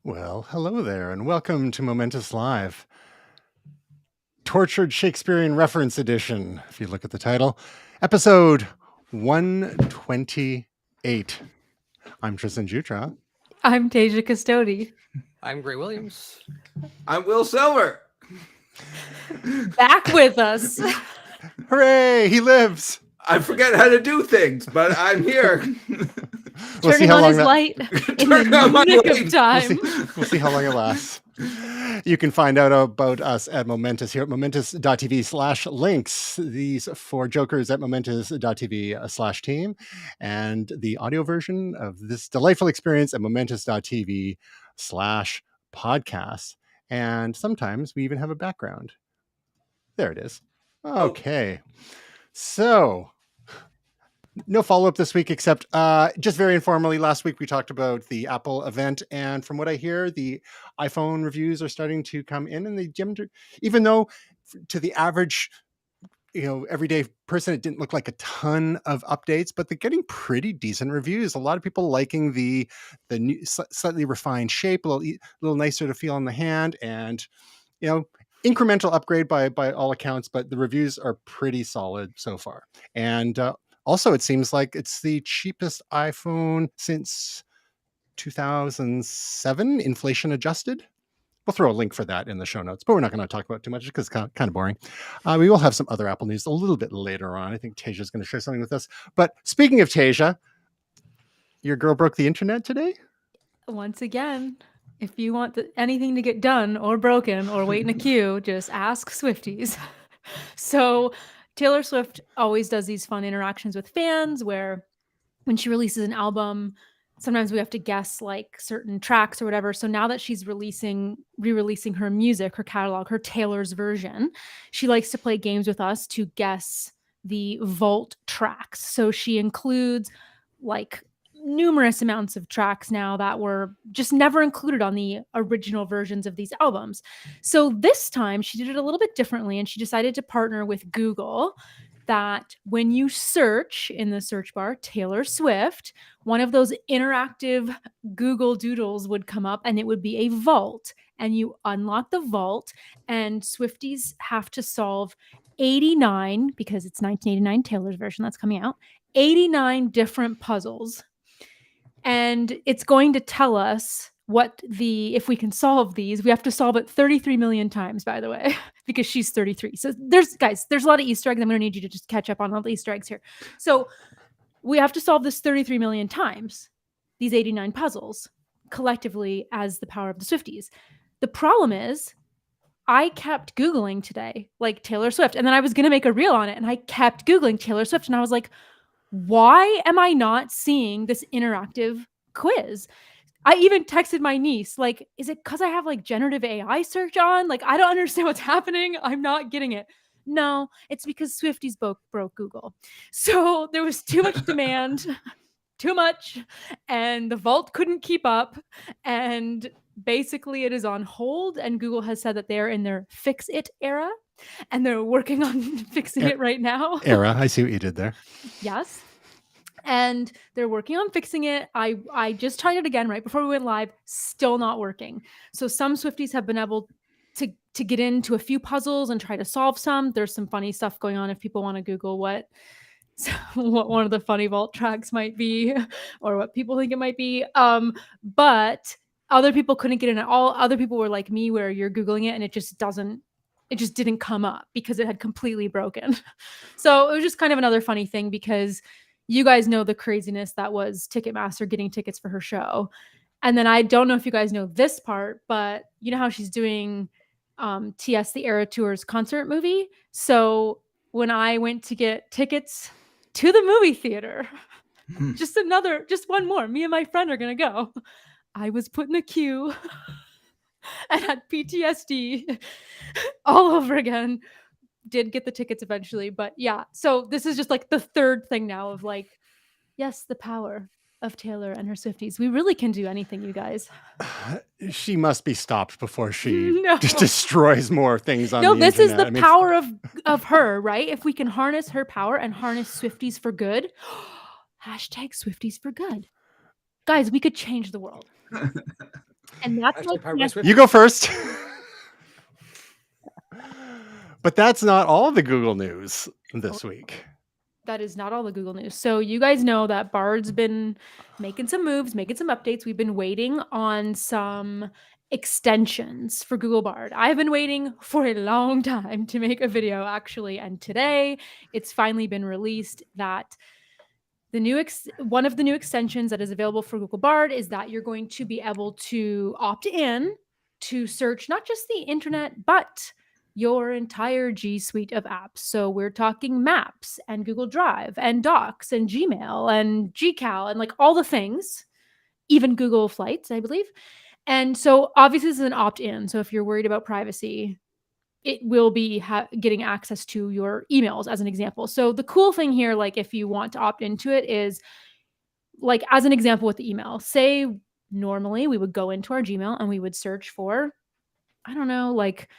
Well, hello there, and welcome to Momentous Live, Tortured Shakespearean Reference Edition, if you look at the title, episode 128. I'm Tristan Jutra. I'm Tasia Custodi. I'm Gray Williams. I'm Will Silver. Back with us. Hooray, he lives! I forget how to do things, but I'm here. Turning on his light in the nick of time. We'll see how long it lasts. You can find out about us at Momentous here at momentous.tv/links. These four jokers at momentous.tv/team, and the audio version of this delightful experience at momentous.tv/podcast. And sometimes we even have a background. There it is. Okay. So, no follow-up this week, except just very informally, last week we talked about the Apple event, and from what I hear, the iPhone reviews are starting to come in, and even though to the average, everyday person, it didn't look like a ton of updates, but they're getting pretty decent reviews. A lot of people liking the new, slightly refined shape, a little nicer to feel in the hand, and incremental upgrade by all accounts, but the reviews are pretty solid so far. And also, it seems like it's the cheapest iPhone since 2007, inflation adjusted. We'll throw a link for that in the show notes, but we're not going to talk about it too much because it's kind of boring. We will have some other Apple news a little bit later on. I think Tasia is going to share something with us. But speaking of Tasia, your girl broke the internet today? Once again, if you want anything to get done or broken or wait in a queue, just ask Swifties. So Taylor Swift always does these fun interactions with fans where when she releases an album, sometimes we have to guess like certain tracks or whatever. So now that she's re-releasing her music, her catalog, her Taylor's version, she likes to play games with us to guess the vault tracks. So she includes like numerous amounts of tracks now that were just never included on the original versions of these albums. So this time she did it a little bit differently, and she decided to partner with Google, that when you search in the search bar Taylor Swift, one of those interactive Google Doodles would come up, and it would be a vault, and you unlock the vault, and Swifties have to solve 89, because it's 1989 Taylor's version that's coming out, 89 different puzzles. And it's going to tell us if we can solve these. We have to solve it 33 million times, by the way, because she's 33. So there's a lot of Easter eggs. I'm going to need you to just catch up on all the Easter eggs here. So we have to solve this 33 million times, these 89 puzzles, collectively as the power of the Swifties. The problem is, I kept Googling today, like Taylor Swift, and then I was going to make a reel on it, and I kept Googling Taylor Swift, and I was like, why am I not seeing this interactive quiz? I even texted my niece, like, is it because I have like generative AI search on? Like, I don't understand what's happening. I'm not getting it. No, it's because Swifties broke Google. So there was too much demand, too much, and the vault couldn't keep up. And basically it is on hold, and Google has said that they're in their fix it era, and they're working on fixing it right now. I see what you did there. Yes. And they're working on fixing it. I just tried it again right before we went live. Still not working. So some Swifties have been able to get into a few puzzles and try to solve some. There's some funny stuff going on if people want to Google what one of the funny vault tracks might be, or what people think it might be. But other people couldn't get in at all. Other people were like me, where you're Googling it and it just didn't come up because it had completely broken. So it was just kind of another funny thing, because you guys know the craziness that was Ticketmaster getting tickets for her show. And then I don't know if you guys know this part, but you know how she's doing TS the Era Tour's concert movie? So when I went to get tickets to the movie theater, just one more, me and my friend are going to go, I was put in a queue and had PTSD all over again. Did get the tickets eventually, but yeah. So this is just like the third thing now of like, yes, the power of Taylor and her Swifties. We really can do anything, you guys. She must be stopped before she just destroys more things on the internet. No, this is the power of her, right? If we can harness her power and harness Swifties for good, # Swifties for good. Guys, we could change the world. And that's Actually, like powered by yes, Swifties. You go first. But that's not all the Google news this week. that is not all the Google news. So you guys know that Bard's been making some moves, making some updates. We've been waiting on some extensions for Google Bard. I've been waiting for a long time to make a video actually, and today it's finally been released that the new one of the new extensions that is available for Google Bard is that you're going to be able to opt in to search not just the internet, but your entire G Suite of apps. So we're talking Maps and Google Drive and Docs and Gmail and GCal and like all the things, even Google Flights, I believe. And so obviously this is an opt-in. So if you're worried about privacy, it will be getting access to your emails as an example. So the cool thing here, like if you want to opt into it, is like as an example with the email, say normally we would go into our Gmail and we would search for, I don't know, like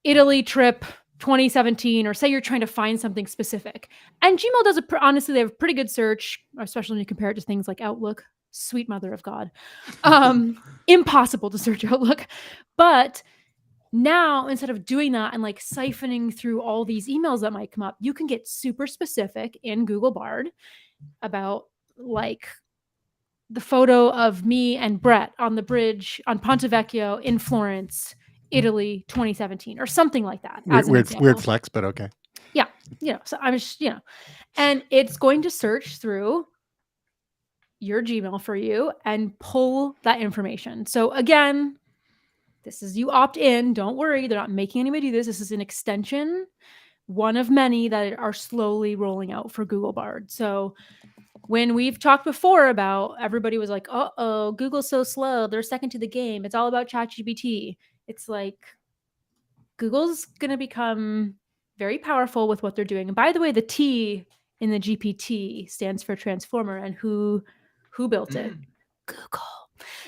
Italy trip 2017, or say you're trying to find something specific. And Gmail does honestly, they have a pretty good search, especially when you compare it to things like Outlook. Sweet mother of God. Impossible to search Outlook. But now, instead of doing that and like siphoning through all these emails that might come up, you can get super specific in Google Bard about like the photo of me and Brett on the bridge on Ponte Vecchio in Florence, Italy, 2017, or something like that. Weird flex, but okay. Yeah. So I'm just, and it's going to search through your Gmail for you and pull that information. So again, this is you opt in. Don't worry. They're not making anybody do this. This is an extension, one of many that are slowly rolling out for Google Bard. So when we've talked before about everybody was like, uh-oh, Google's so slow. They're second to the game. It's all about ChatGPT. It's like Google's going to become very powerful with what they're doing. And by the way, the T in the GPT stands for transformer. And who built it? Google.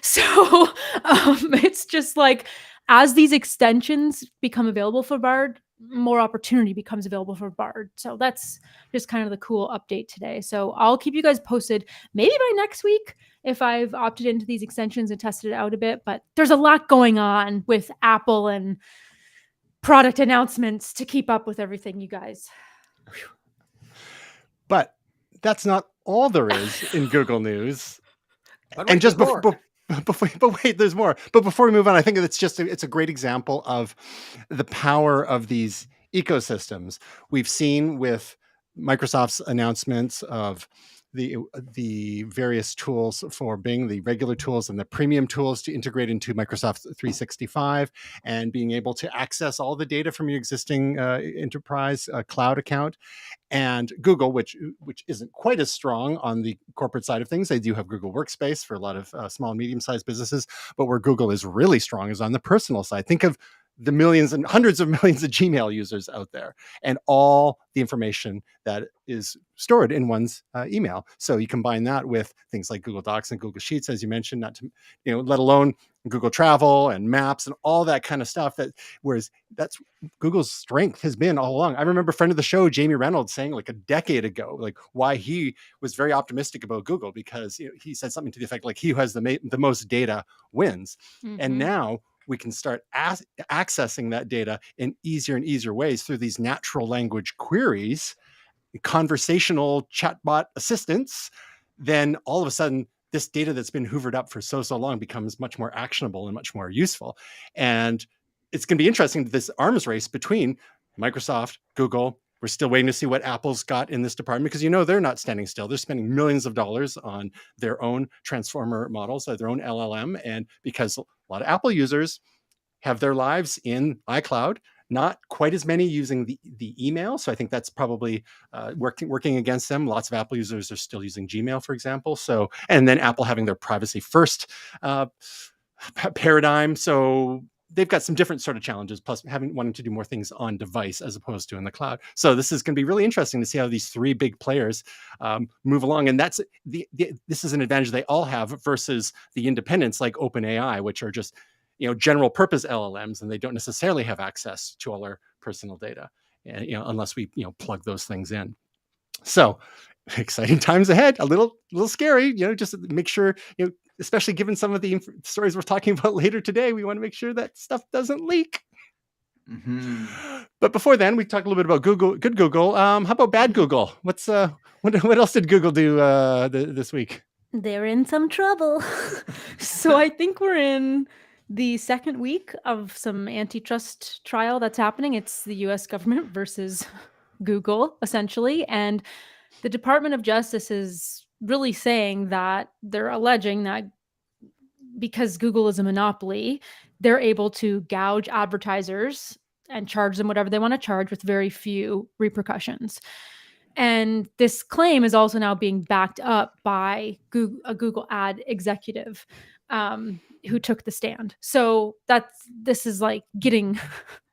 So it's just like as these extensions become available for Bard, more opportunity becomes available for Bard. So that's just kind of the cool update today. So I'll keep you guys posted maybe by next week if I've opted into these extensions and tested it out a bit. But there's a lot going on with Apple and product announcements to keep up with everything, you guys. But that's not all there is in Google News. But And just more. but wait, there's more. But before we move on, I think it's a great example of the power of these ecosystems. We've seen with Microsoft's announcements of the various tools for Bing, the regular tools and the premium tools to integrate into Microsoft 365, and being able to access all the data from your existing enterprise cloud account. And Google, which isn't quite as strong on the corporate side of things. They do have Google Workspace for a lot of small and medium-sized businesses, but where Google is really strong is on the personal side. Think of the millions and hundreds of millions of Gmail users out there and all the information that is stored in one's email. So you combine that with things like Google Docs and Google Sheets, as you mentioned, not to, let alone Google Travel and Maps and all that kind of stuff. Whereas that's Google's strength has been all along. I remember a friend of the show, Jamie Reynolds, saying like a decade ago, like why he was very optimistic about Google, because he said something to the effect like he who has the most data wins. Mm-hmm. And now we can start accessing that data in easier and easier ways through these natural language queries, conversational chatbot assistants. Then all of a sudden, this data that's been hoovered up for so long becomes much more actionable and much more useful. And it's going to be interesting, this arms race between Microsoft, Google. We're still waiting to see what Apple's got in this department, because they're not standing still. They're spending millions of dollars on their own transformer models, their own LLM. And because a lot of Apple users have their lives in iCloud, not quite as many using the email. So I think that's probably working against them. Lots of Apple users are still using Gmail, for example. So, and then Apple having their privacy first paradigm. So they've got some different sort of challenges, plus wanting to do more things on device as opposed to in the cloud. So this is going to be really interesting to see how these three big players move along. And that's this is an advantage they all have versus the independents like OpenAI, which are just general purpose LLMs, and they don't necessarily have access to all our personal data, unless we plug those things in. So exciting times ahead. A little scary, just make sure especially given some of the stories we're talking about later today, we want to make sure that stuff doesn't leak. Mm-hmm. But before then, we talked a little bit about Google, good Google. How about bad Google? What else did Google do this week? They're in some trouble. So I think we're in the second week of some antitrust trial that's happening. It's the US government versus Google, essentially. And the Department of Justice is really saying that they're alleging that because Google is a monopoly, they're able to gouge advertisers and charge them whatever they want to charge with very few repercussions. And this claim is also now being backed up by a Google ad executive who took the stand. So this is like getting,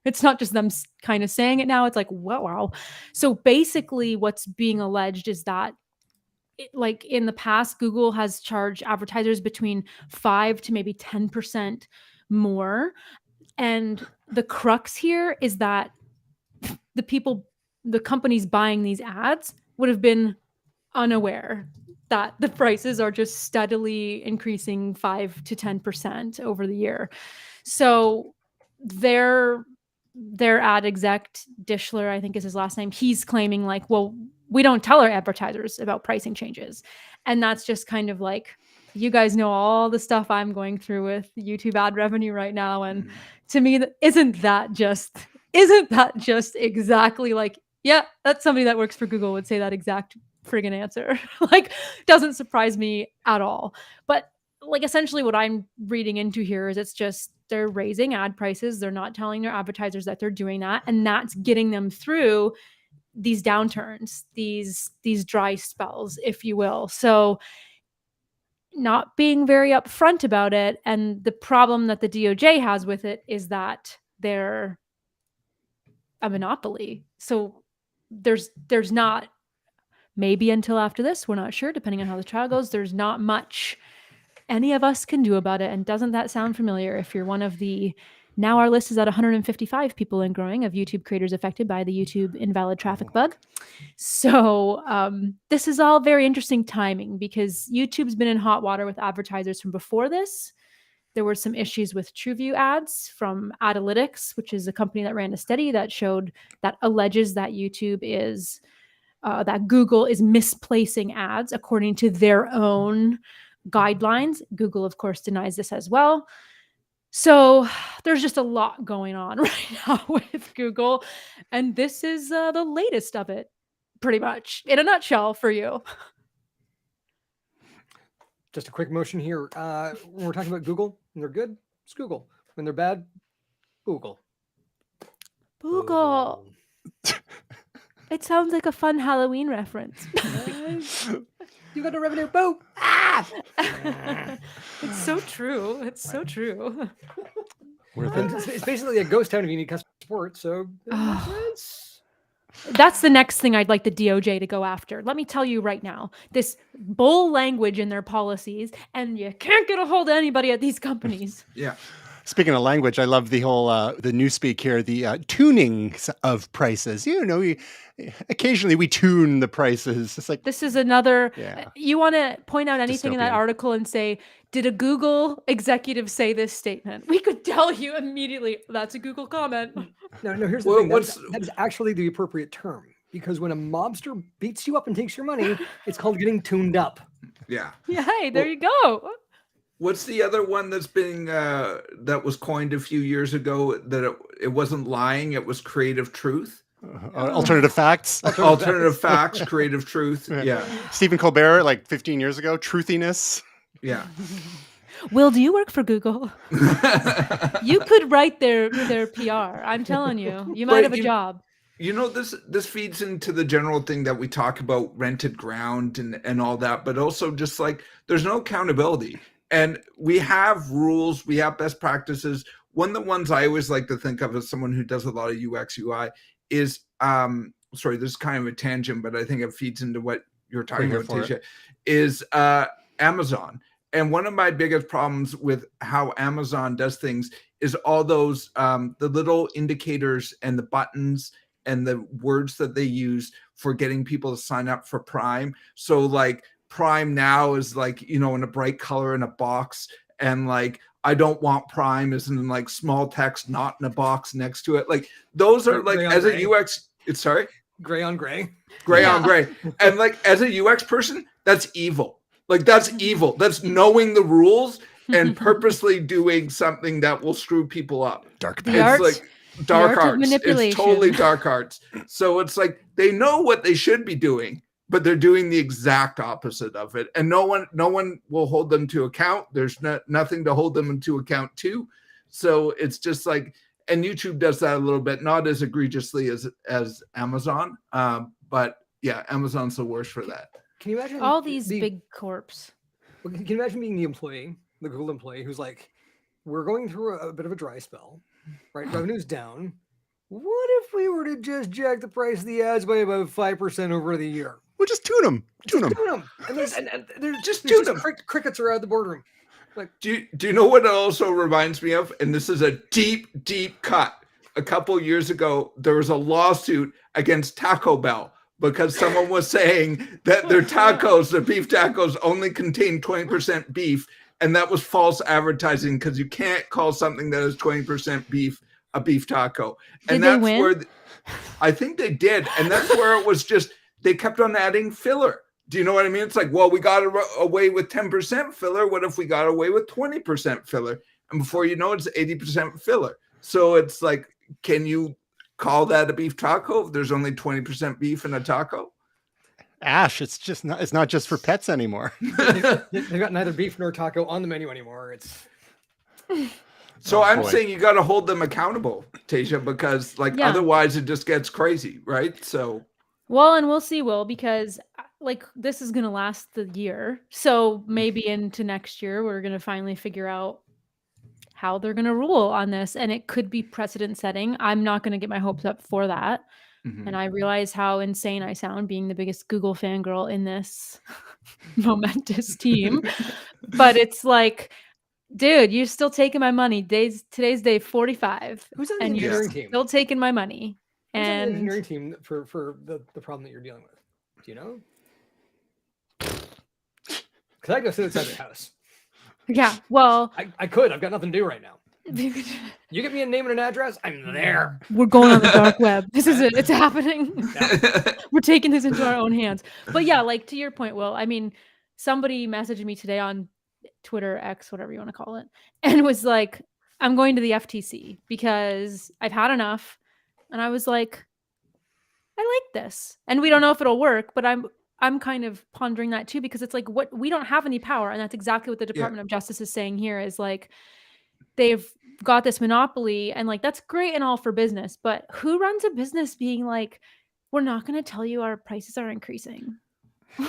it's not just them kind of saying it now. It's like, wow. So basically what's being alleged is that like in the past, Google has charged advertisers between 5 to maybe 10% more. And the crux here is that the companies buying these ads would have been unaware that the prices are just steadily increasing 5 to 10% over the year. So their ad exec, Dishler, I think is his last name, he's claiming like, well, we don't tell our advertisers about pricing changes. And that's just kind of like, you guys know all the stuff I'm going through with YouTube ad revenue right now. And to me, isn't that just exactly like, yeah, that's somebody that works for Google would say that exact friggin' answer. Like, doesn't surprise me at all. But like, essentially what I'm reading into here is it's just they're raising ad prices. They're not telling their advertisers that they're doing that. And that's getting them through these downturns, these dry spells, if you will. So not being very upfront about it. And the problem that the DOJ has with it is that they're a monopoly. So there's not, maybe until after this, we're not sure, depending on how the trial goes, there's not much any of us can do about it. And doesn't that sound familiar? If you're one of the, now our list is at 155 people and growing of YouTube creators affected by the YouTube invalid traffic bug. So this is all very interesting timing because YouTube's been in hot water with advertisers from before this. There were some issues with TrueView ads from Adalytics, which is a company that ran a study that alleges that YouTube is, that Google is misplacing ads according to their own guidelines. Google, of course, denies this as well. So there's just a lot going on right now with Google. And this is the latest of it, pretty much, in a nutshell for you. Just a quick motion here. When we're talking about Google, when they're good, it's Google. When they're bad, Google. Google. It sounds like a fun Halloween reference. You got no revenue. Boo! Ah! It's so true. It's so true. It's basically a ghost town if you need customer support. So that's the next thing I'd like the DOJ to go after. Let me tell you right now, this bull language in their policies, and you can't get a hold of anybody at these companies. Yeah. Speaking of language, I love the whole the newspeak here, the tuning of prices. You know, occasionally we tune the prices. It's like this is another. Yeah. You want to point out anything in that Dystopian. article and say, did a Google executive say this statement? We could tell you immediately. That's a Google comment. No. Here's the Well, thing. That is actually the appropriate term because when a mobster beats you up and takes your money, it's called getting tuned up. Yeah. Yeah, hey, there you go. What's the other one that's being that was coined a few years ago that it wasn't lying, it was creative truth? Alternative facts. Alternative facts, creative truth. Yeah. Stephen Colbert, like 15 years ago, truthiness. Yeah. Will, do you work for Google? You could write their PR. I'm telling you, you might have a job. You know, this feeds into the general thing that we talk about rented ground and all that, but also just like there's no accountability. And we have rules, we have best practices. One of the ones I always like to think of as someone who does a lot of UX UI is, sorry, this is kind of a tangent, but I think it feeds into what you're talking about, Tisha, is Amazon. And one of my biggest problems with how Amazon does things is all those, the little indicators and the buttons and the words that they use for getting people to sign up for Prime. So like Prime now is like, you know, in a bright color in a box, and like I don't want Prime is in like small text, not in a box next to it. Like those are like, Gray on as gray. a UX, it's sorry, Gray on gray. gray Yeah. on gray. And like as a UX person, that's evil. Like that's evil. That's knowing the rules and purposely doing something that will screw people up. Dark The bad. art- It's like dark art of arts. manipulation. It's totally dark arts. So it's like they know what they should be doing, but they're doing the exact opposite of it. And no one will hold them to account. There's nothing to hold them to account to. So it's just like, and YouTube does that a little bit, not as egregiously as Amazon. But yeah, Amazon's the worst for that. Can you imagine All these big corps. Can you imagine being the employee, the Google employee, who's like, we're going through a bit of a dry spell, right? Revenue's down. What if we were to just jack the price of the ads by about 5% over the year? We'll just tune them. Tune them. Tune them. And there's Just there's tune them. Crickets are out of the boardroom. Do you know what it also reminds me of? And this is a deep cut. A couple years ago, there was a lawsuit against Taco Bell because someone was saying that their tacos, their beef tacos, only contain 20% beef, and that was false advertising because you can't call something that is 20% beef a beef taco. And Did they that's win? where I think they did, and that's where it was just they kept on adding filler. Do you know what I mean? It's like, well, we got away with 10% filler. What if we got away with 20% filler? And before you know it, it's 80% filler. So it's like, can you call that a beef taco if there's only 20% beef in a taco? Ash, it's not just for pets anymore. They've got neither beef nor taco on the menu anymore. It's So Oh, I'm boy. saying you got to hold them accountable, Tasia, because like Yeah. otherwise it just gets crazy, right? So Well, and we'll see, Will, because like this is going to last the year. So maybe into next year, we're going to finally figure out how they're going to rule on this. And it could be precedent setting. I'm not going to get my hopes up for that. And I realize how insane I sound being the biggest Google fangirl in this momentous team. But it's like, dude, you're still taking my money. Today's day 45. who's on the And you're engineering team? still taking my money. Who's on the And engineering team for the problem that you're dealing with? Do you know? Because I go sit outside their house. yeah, well, I could. I've got nothing to do right now. You get me a name and an address, I'm there. we're going on the dark web. This is it. It's happening. We're taking this into our own hands. But yeah, like to your point, Will, I mean, somebody messaged me today on Twitter, X, whatever you want to call it, and was like, I'm going to the FTC because I've had enough. And I was like, I like this. And we don't know if it'll work, but I'm kind of pondering that too, because it's like what we don't have any power. And that's exactly what the Department of Justice is saying here is like they've got this monopoly and like that's great and all for business. But who runs a business being like, we're not going to tell you our prices are increasing?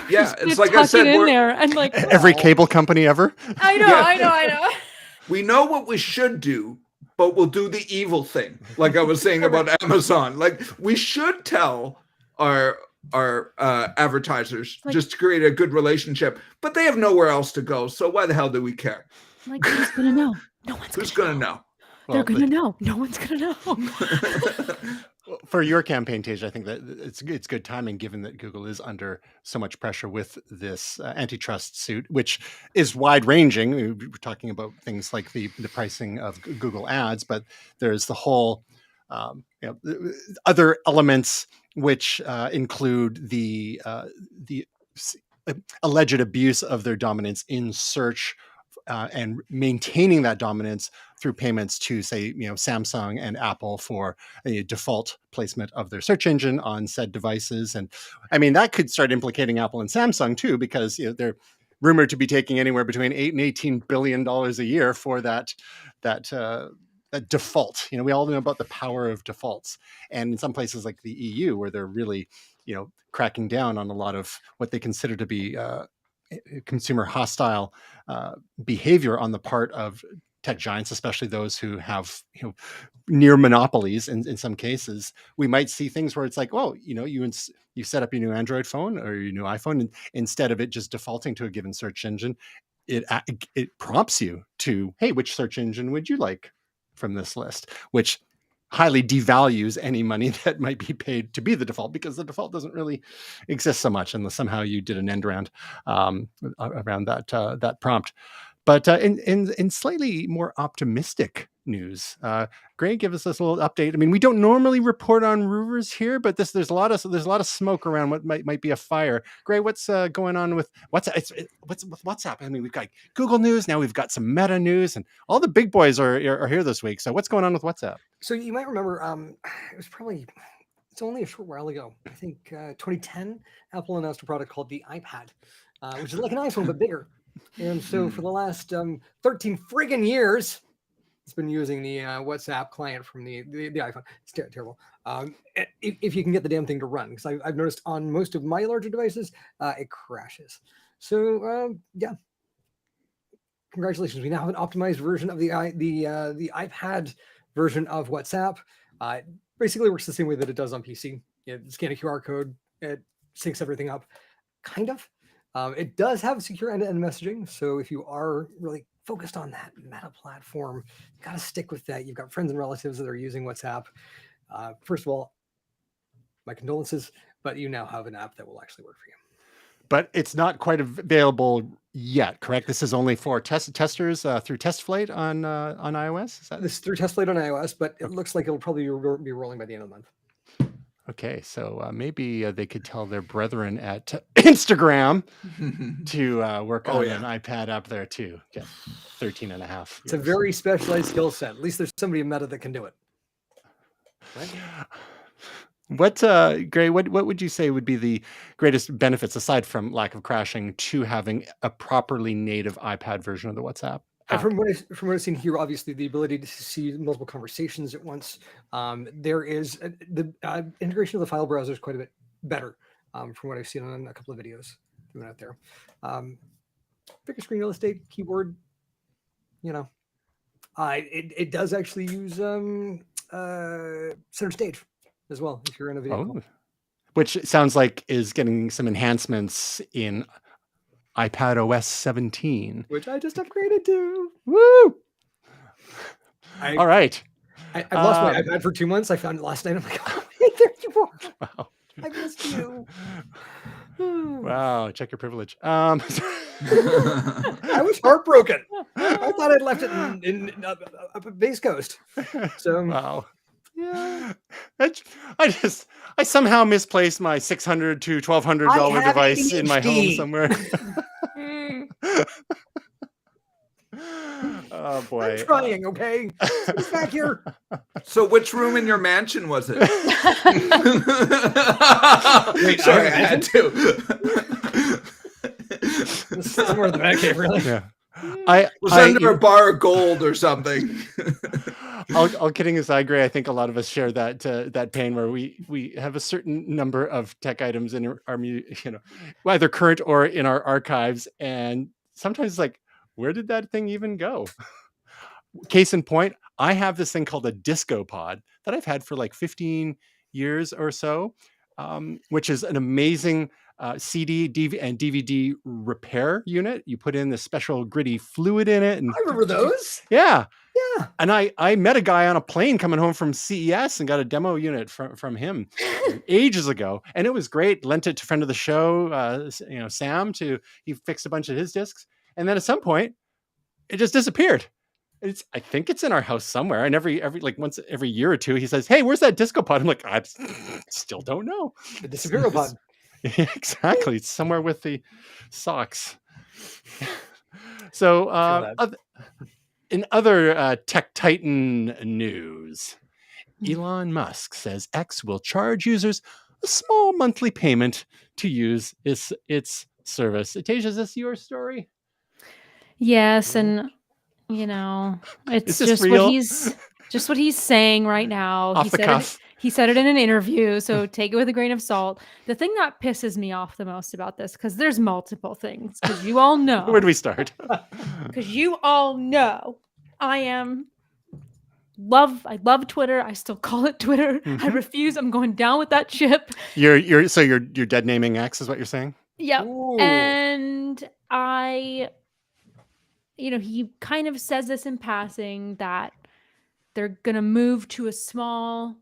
Yeah, Just it's gonna like I tuck said, it in we're- there and like Every cable company ever. I know, Yeah. I know. we know what we should do, but we'll do the evil thing. Like I was saying about Amazon. Like we should tell our advertisers Like- just to create a good relationship, but they have nowhere else to go. So why the hell do we care? Like who's gonna know? No one's Who's gonna gonna know. know? They're Well, gonna know. No one's gonna know. For your campaign, Tej, I think that it's good timing given that Google is under so much pressure with this antitrust suit, which is wide ranging. We're talking about things like the pricing of Google ads, but there's the whole other elements which include the alleged abuse of their dominance in search and maintaining that dominance through payments to, say, Samsung and Apple for a default placement of their search engine on said devices. And I mean, that could start implicating Apple and Samsung too, because they're rumored to be taking anywhere between $8 and $18 billion a year for that default. We all know about the power of defaults. And in some places like the EU, where they're really, cracking down on a lot of what they consider to be consumer hostile behavior on the part of tech giants, especially those who have near monopolies in some cases. We might see things where it's like, well, you set up your new Android phone or your new iPhone, and instead of it just defaulting to a given search engine, it prompts you to, hey, which search engine would you like from this list? Which highly devalues any money that might be paid to be the default, because the default doesn't really exist so much unless somehow you did an end around around that prompt. But in slightly more optimistic news, Gray, give us this little update. I mean, we don't normally report on rumors here, but there's a lot of smoke around what might be a fire. Gray, what's going on with what's with WhatsApp? I mean, we've got Google News now, we've got some Meta News, and all the big boys are here this week. So what's going on with WhatsApp? So you might remember, it's only a short while ago. I think 2010, Apple announced a product called the iPad, which is like an iPhone but bigger. And so for the last 13 friggin' years, it's been using the WhatsApp client from the iPhone. It's terrible. If you can get the damn thing to run, because I've noticed on most of my larger devices, it crashes. So yeah, congratulations. We now have an optimized version of the iPad version of WhatsApp. It basically works the same way that it does on PC. You scan a QR code, it syncs everything up, kind of. It does have secure end-to-end messaging, so if you are really focused on that Meta platform, you got to stick with that. You've got friends and relatives that are using WhatsApp. First of all, my condolences, but you now have an app that will actually work for you. But it's not quite available yet, correct? This is only for testers through TestFlight on iOS? Is that... This is through TestFlight on iOS, but it looks like it'll probably be rolling by the end of the month. Okay, so maybe they could tell their brethren at Instagram to work on an iPad app there too. Get 13 and a half. It's a very specialized skill set. At least there's somebody in Meta that can do it. Right? What, Gray, what would you say would be the greatest benefits, aside from lack of crashing, to having a properly native iPad version of the WhatsApp? From what I've seen here, obviously the ability to see multiple conversations at once. There is the integration of the file browser is quite a bit better from what I've seen on a couple of videos doing out there. Bigger screen real estate, keyboard. It does actually use center stage as well if you're in a video call. Which sounds like is getting some enhancements in iPad OS 17, which I just upgraded to. Woo! All right. I lost my iPad for 2 months. I found it last night. I'm like, oh, there you are. Wow. I missed you. Wow. Check your privilege. I was heartbroken. I thought I'd left it up at Base Coast. So wow. Yeah. I somehow misplaced my $600 to $1,200 device in my home somewhere. Oh boy. I'm trying, okay? It's back here. So which room in your mansion was it? Wait, sorry, I had to. Somewhere in the back here, really. Yeah. Was under a bar of gold or something. all kidding aside, Gray, I think a lot of us share that pain where we have a certain number of tech items in our either current or in our archives, and sometimes it's like, where did that thing even go? Case in point, I have this thing called a disco pod that I've had for like 15 years or so, which is an amazing CD, and DVD repair unit. You put in the special gritty fluid in it. And I remember those. Yeah. Yeah. And I met a guy on a plane coming home from CES and got a demo unit from him ages ago. And it was great. Lent it to a friend of the show, Sam, he fixed a bunch of his discs. And then at some point, it just disappeared. I think it's in our house somewhere. And once every year or two, he says, "Hey, where's that disco pod?" I'm like, I still don't know. The disappear pod. Yeah, exactly. It's somewhere with the socks. So in other tech titan news, Elon Musk says X will charge users a small monthly payment to use its service. Tasia, is this your story? Yes, and it's just what he's saying right now. Off the cuff. He said it in an interview, so take it with a grain of salt. The thing that pisses me off the most about this, because there's multiple things, because you all know. Where do we start? Because you all know I love Twitter. I still call it Twitter. I refuse. I'm going down with that ship. You're dead naming X is what you're saying? Yep. Ooh. And he kind of says this in passing that they're going to move to a small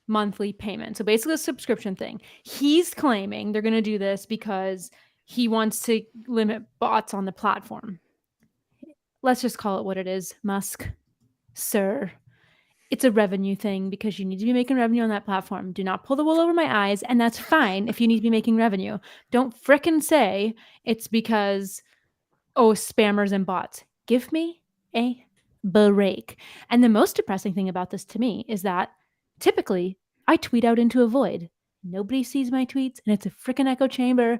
monthly payment. So basically a subscription thing. He's claiming they're going to do this because he wants to limit bots on the platform. Let's just call it what it is, Musk. Sir, it's a revenue thing because you need to be making revenue on that platform. Do not pull the wool over my eyes, and that's fine if you need to be making revenue. Don't frickin' say it's because, spammers and bots. Give me a break. And the most depressing thing about this to me is that typically I tweet out into a void. Nobody sees my tweets, and it's a frickin' echo chamber.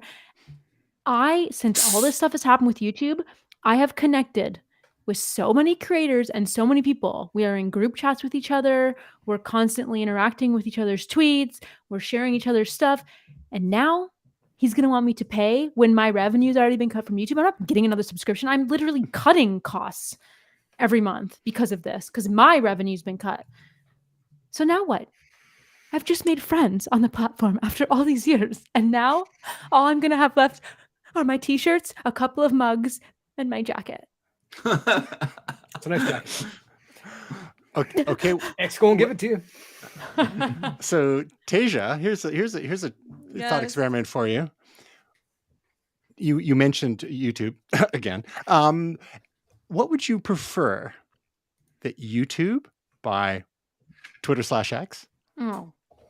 Since all this stuff has happened with YouTube, I have connected with so many creators and so many people. We are in group chats with each other. We're constantly interacting with each other's tweets. We're sharing each other's stuff. And now he's going to want me to pay when my revenue's already been cut from YouTube. I'm not getting another subscription. I'm literally cutting costs every month because of this, because my revenue's been cut. So now what? I've just made friends on the platform after all these years. And now all I'm going to have left are my t-shirts, a couple of mugs, and my jacket. It's a nice jacket. Okay. X going to give it to you. So Tasia, here's a thought experiment for you. You mentioned YouTube again. What would you prefer, that YouTube buy Twitter/X,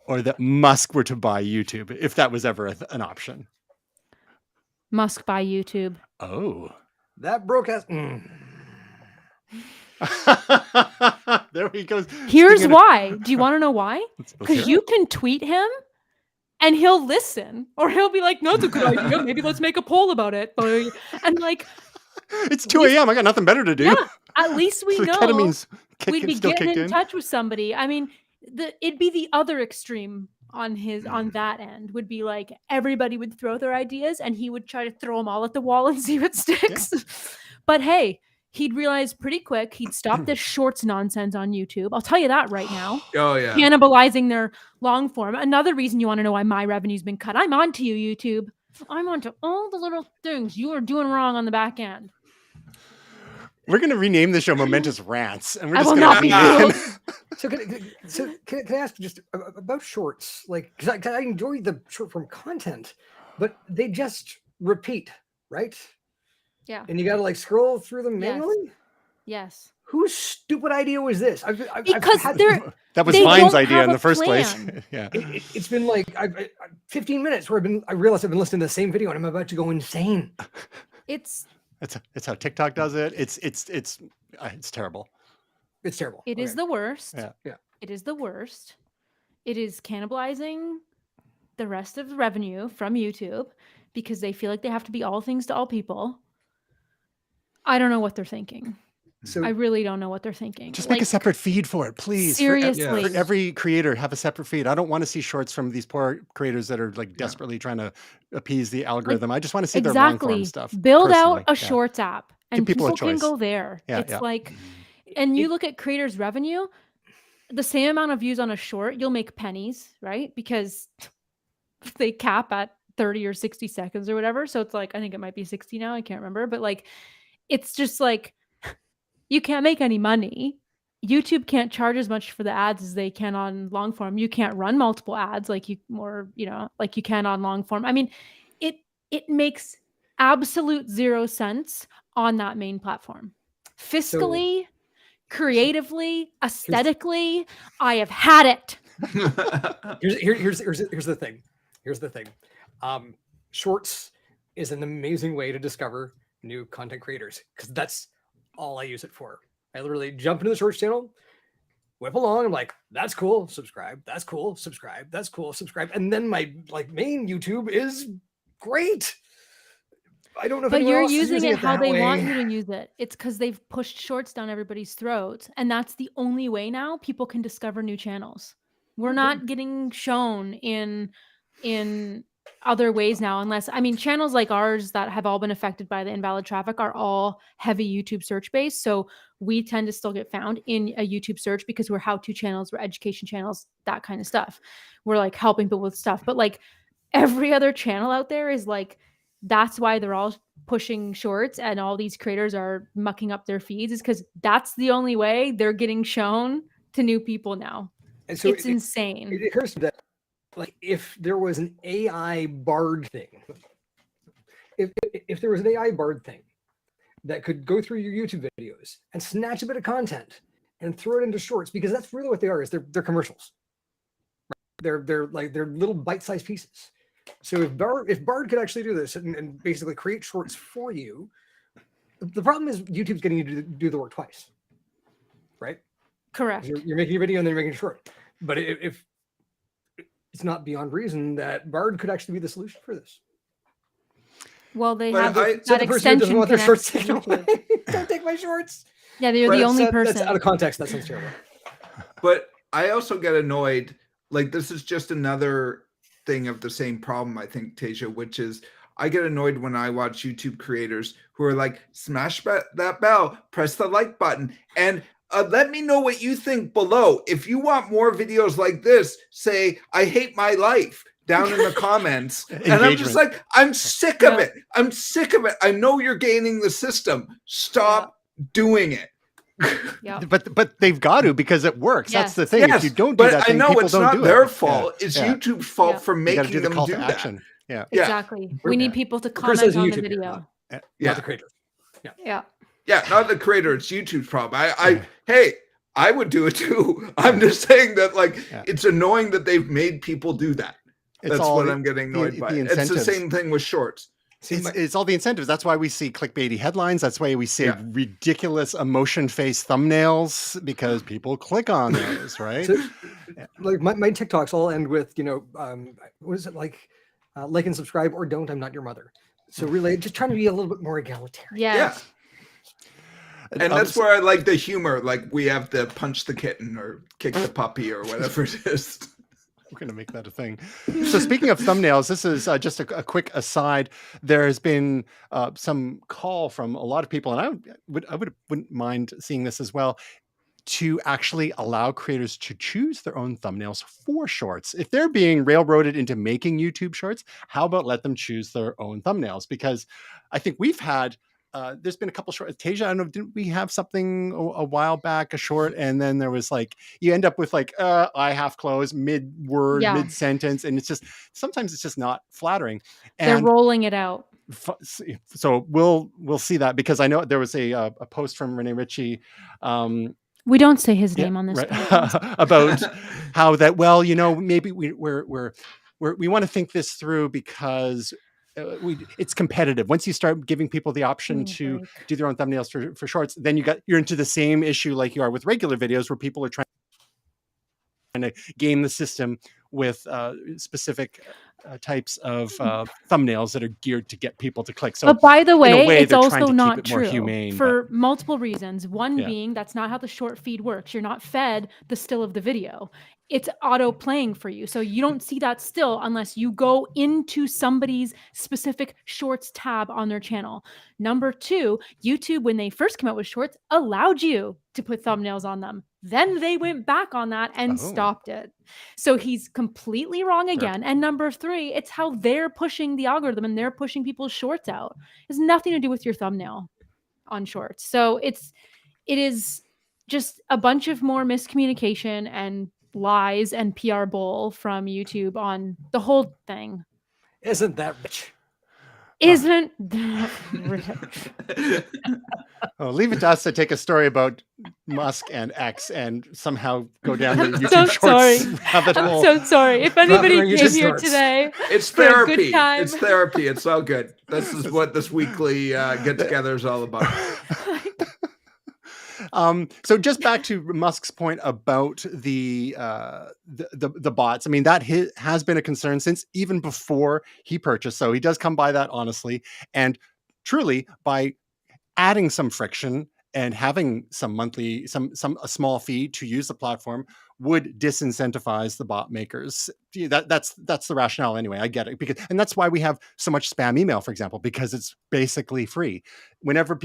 or that Musk were to buy YouTube, if that was ever an option? Musk buy YouTube. Oh. That broke ass. There he goes. Here's why. Do you want to know why? Because hear you can tweet him and he'll listen, or he'll be like, no, it's a good idea. Maybe let's make a poll about it. And like, it's 2 a.m. I got nothing better to do. Yeah, at least we So know ketamine's we'd be still getting kicked in touch with somebody. I mean, it'd be the other extreme on that end. Would be like everybody would throw their ideas and he would try to throw them all at the wall and see what sticks. Yeah. But hey, he'd realize pretty quick he'd stop this shorts nonsense on YouTube. I'll tell you that right now. Oh yeah, cannibalizing their long form. Another reason you want to know why my revenue's been cut. I'm onto you, YouTube. I'm onto all the little things you are doing wrong on the back end. We're going to rename the show Momentous Rants, and we're just I will going not be So can I ask just about shorts? Like, because I enjoy the short form content, but they just repeat, right? Yeah. And you got to like scroll through them manually? Yes. Whose stupid idea was this? That was Vine's idea in the first place. Yeah. It's been like 15 minutes where I realized I've been listening to the same video and I'm about to go insane. It's how TikTok does it. It's terrible. It's terrible. It is the worst. Yeah. It is the worst. It is cannibalizing the rest of the revenue from YouTube because they feel like they have to be all things to all people. I don't know what they're thinking. So I really don't know what they're thinking. Just make a separate feed for it, please. Seriously. For every creator, have a separate feed. I don't want to see shorts from these poor creators that are like desperately trying to appease the algorithm. I just want to see their long form stuff. Build out a shorts app and people can go there. It's like, and you look at creators' revenue, the same amount of views on a short, you'll make pennies, right? Because they cap at 30 or 60 seconds or whatever. So it's like, I think it might be 60 now. I can't remember. But like, it's just like, you can't make any money. YouTube can't charge as much for the ads as they can on long form. You can't run multiple ads like you can on long form. I mean, it makes absolute zero sense on that main platform. Fiscally, creatively, aesthetically, I have had it. Here's the thing. Here's the thing. Shorts is an amazing way to discover new content creators because that's all I use it for. I literally jump into the shorts channel, whip along. I'm like, that's cool. Subscribe. That's cool. Subscribe. That's cool. Subscribe. And then my main YouTube is great. I don't know if but you're using it how they want you to use it. It's because they've pushed shorts down everybody's throats. And that's the only way now people can discover new channels. We're not getting shown in other ways now, unless, I mean, channels like ours that have all been affected by the invalid traffic are all heavy YouTube search based. So we tend to still get found in a YouTube search because we're how-to channels, we're education channels, that kind of stuff. We're like helping people with stuff. But like every other channel out there is like, that's why they're all pushing shorts and all these creators are mucking up their feeds, is because that's the only way they're getting shown to new people now. And so It's insane. It occurs to me that, like, if there was an AI Bard thing, if there was an AI Bard thing that could go through your YouTube videos and snatch a bit of content and throw it into shorts, because that's really what they are, is they're commercials. Right? They're little bite-sized pieces. So if Bard could actually do this and basically create shorts for you, the problem is YouTube's getting you to do the work twice, right? Correct. You're making a video and then you're making a short. But if it's not beyond reason that Bard could actually be the solution for this. Well, they But have that the person who doesn't extension want their shorts connected taken to away. YouTube. Don't take my shorts. Yeah, they're But the only That's person. out of context. That sounds terrible. But I also get annoyed. Like, this is just another thing of the same problem, I think, Tasia, which is I get annoyed when I watch YouTube creators who are like, smash that bell, press the like button, and let me know what you think below. If you want more videos like this, say, I hate my life down in the comments. And I'm just like, I'm sick of it. I'm sick of it. I know you're gaining the system. Stop doing it. Yeah. But they've got to, because it works. Yes. That's the thing. Yes, if you don't do but that, I then know people it's don't not do their it. fault. It's YouTube's fault for You got to making do the them call do to that. action. Yeah. Exactly. We need people to comment criticizing on the YouTube, video. Not the creator. Yeah. Not the creator. It's YouTube's problem. Hey, I would do it too. I'm just saying that, like, it's annoying that they've made people do that. That's what I'm getting annoyed by. It's the same thing with shorts. It's all the incentives. That's why we see clickbaity headlines. That's why we see ridiculous emotion-face thumbnails, because people click on those, right? So, like my TikToks all end with, what is it, like and subscribe or don't, I'm not your mother. So really just trying to be a little bit more egalitarian. Yes. Yeah. And that's where I like the humor. Like, we have the punch the kitten or kick the puppy or whatever it is. We're going to make that a thing. So speaking of thumbnails, this is just a quick aside. There has been some call from a lot of people, and I wouldn't mind seeing this as well, to actually allow creators to choose their own thumbnails for shorts. If they're being railroaded into making YouTube shorts, how about let them choose their own thumbnails? Because I think we've had there's been a couple short. Tasia, I don't know, didn't we have something a while back, a short, and then there was like, you end up with like eye half closed, mid-word, mid-sentence, and it's just, sometimes it's just not flattering. And they're rolling it out. So we'll see that, because I know there was a post from Renee Ritchie. We don't say his name on this podcast. About how that, well, maybe we want to think this through, because it's competitive. Once you start giving people the option to do their own thumbnails for shorts, then you're into the same issue like you are with regular videos, where people are trying to game the system with specific types of thumbnails that are geared to get people to click. So, but by the way, it's also not true for multiple reasons. One being, that's not how the short feed works. You're not fed the still of the video. It's auto playing for you. So you don't see that still unless you go into somebody's specific shorts tab on their channel. Number two, YouTube, when they first came out with shorts, allowed you to put thumbnails on them. Then they went back on that and stopped it. So he's completely wrong again. And number three, it's how they're pushing the algorithm and they're pushing people's shorts out. It has nothing to do with your thumbnail on shorts. So it is just a bunch of more miscommunication and lies and PR bull from YouTube on the whole thing. Isn't that rich? Isn't that rich? Leave it to us to take a story about Musk and X and somehow go down the YouTube shorts rabbit hole. I'm so sorry. If anybody came here today, it's therapy. It's therapy. It's all good. This is what this weekly get together is all about. So just back to Musk's point about the bots. I mean, that has been a concern since even before he purchased. So he does come by that honestly, and truly by adding some friction and having a small fee to use the platform would disincentivize the bot makers. That's the rationale anyway. I get it, and that's why we have so much spam email, for example, because it's basically free. Whenever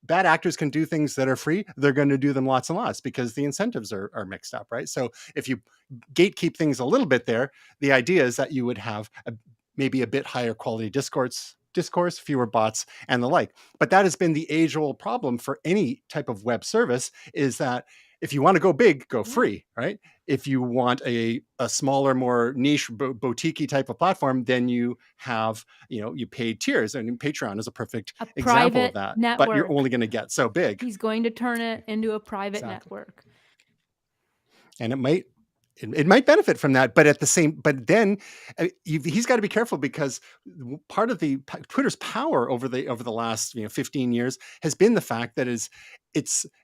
bad actors can do things that are free, they're going to do them lots and lots because the incentives are mixed up, right? So if you gatekeep things a little bit there, the idea is that you would have maybe a bit higher quality discourse discourse, fewer bots, and the like. But that has been the age-old problem for any type of web service, is that if you want to go big, go free, right? If you want a smaller, more niche, boutique type of platform, then you have, you pay tiers, and Patreon is a perfect example of that. Network. But you're only going to get so big. He's going to turn it into a private network. And it might benefit from that, but then he's got to be careful, because part of the Twitter's power over the last 15 years has been the fact that its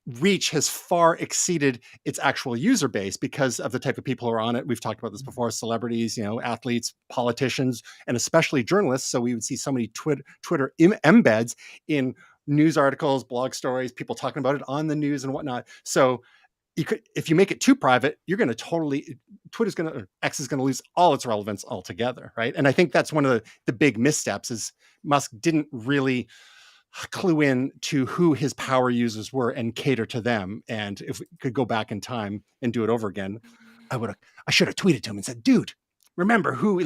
reach has far exceeded its actual user base because of the type of people who are on it. We've talked about this before: celebrities, athletes, politicians, and especially journalists. So we would see so many Twitter embeds in news articles, blog stories, people talking about it on the news and whatnot. So if you make it too private, you're going to X is going to lose all its relevance altogether, right? And I think that's one of the big missteps, is Musk didn't really clue in to who his power users were and cater to them. And if we could go back in time and do it over again, I should have tweeted to him and said, dude, remember who,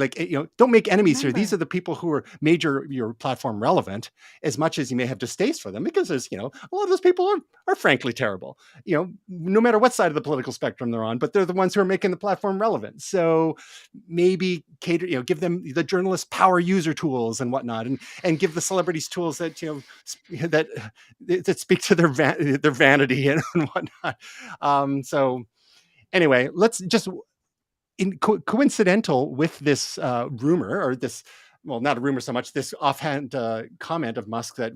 don't make enemies here. These are the people who are made your platform relevant, as much as you may have distaste for them, because there's, a lot of those people are frankly terrible, no matter what side of the political spectrum they're on, but they're the ones who are making the platform relevant. So maybe cater, give them the journalist power user tools and whatnot, and give the celebrities tools that, that speak to their vanity and whatnot. So anyway, let's just, coincidental with this rumor, or this, well, not a rumor so much, this offhand comment of Musk that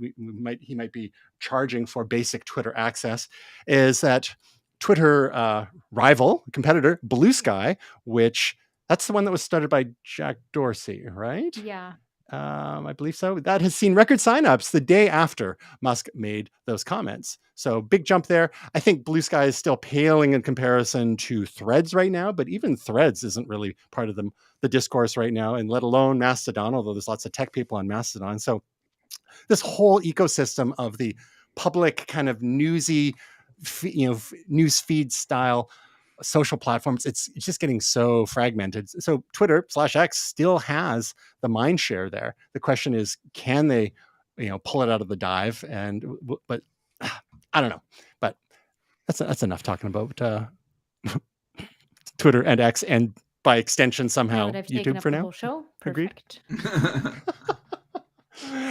he might be charging for basic Twitter access, is that Twitter rival competitor Bluesky, which that's the one that was started by Jack Dorsey, right? Yeah. I believe so. That has seen record signups the day after Musk made those comments. So big jump there. I think Bluesky is still paling in comparison to Threads right now, but even Threads isn't really part of the discourse right now, and let alone Mastodon, although there's lots of tech people on Mastodon. So this whole ecosystem of the public kind of newsy, news feed style social platforms, it's just getting so fragmented. So Twitter/X still has the mind share there. The question is, can they, pull it out of the dive? But I don't know. But that's enough talking about Twitter and X, and by extension somehow YouTube for now. Whole show. Perfect. Agreed.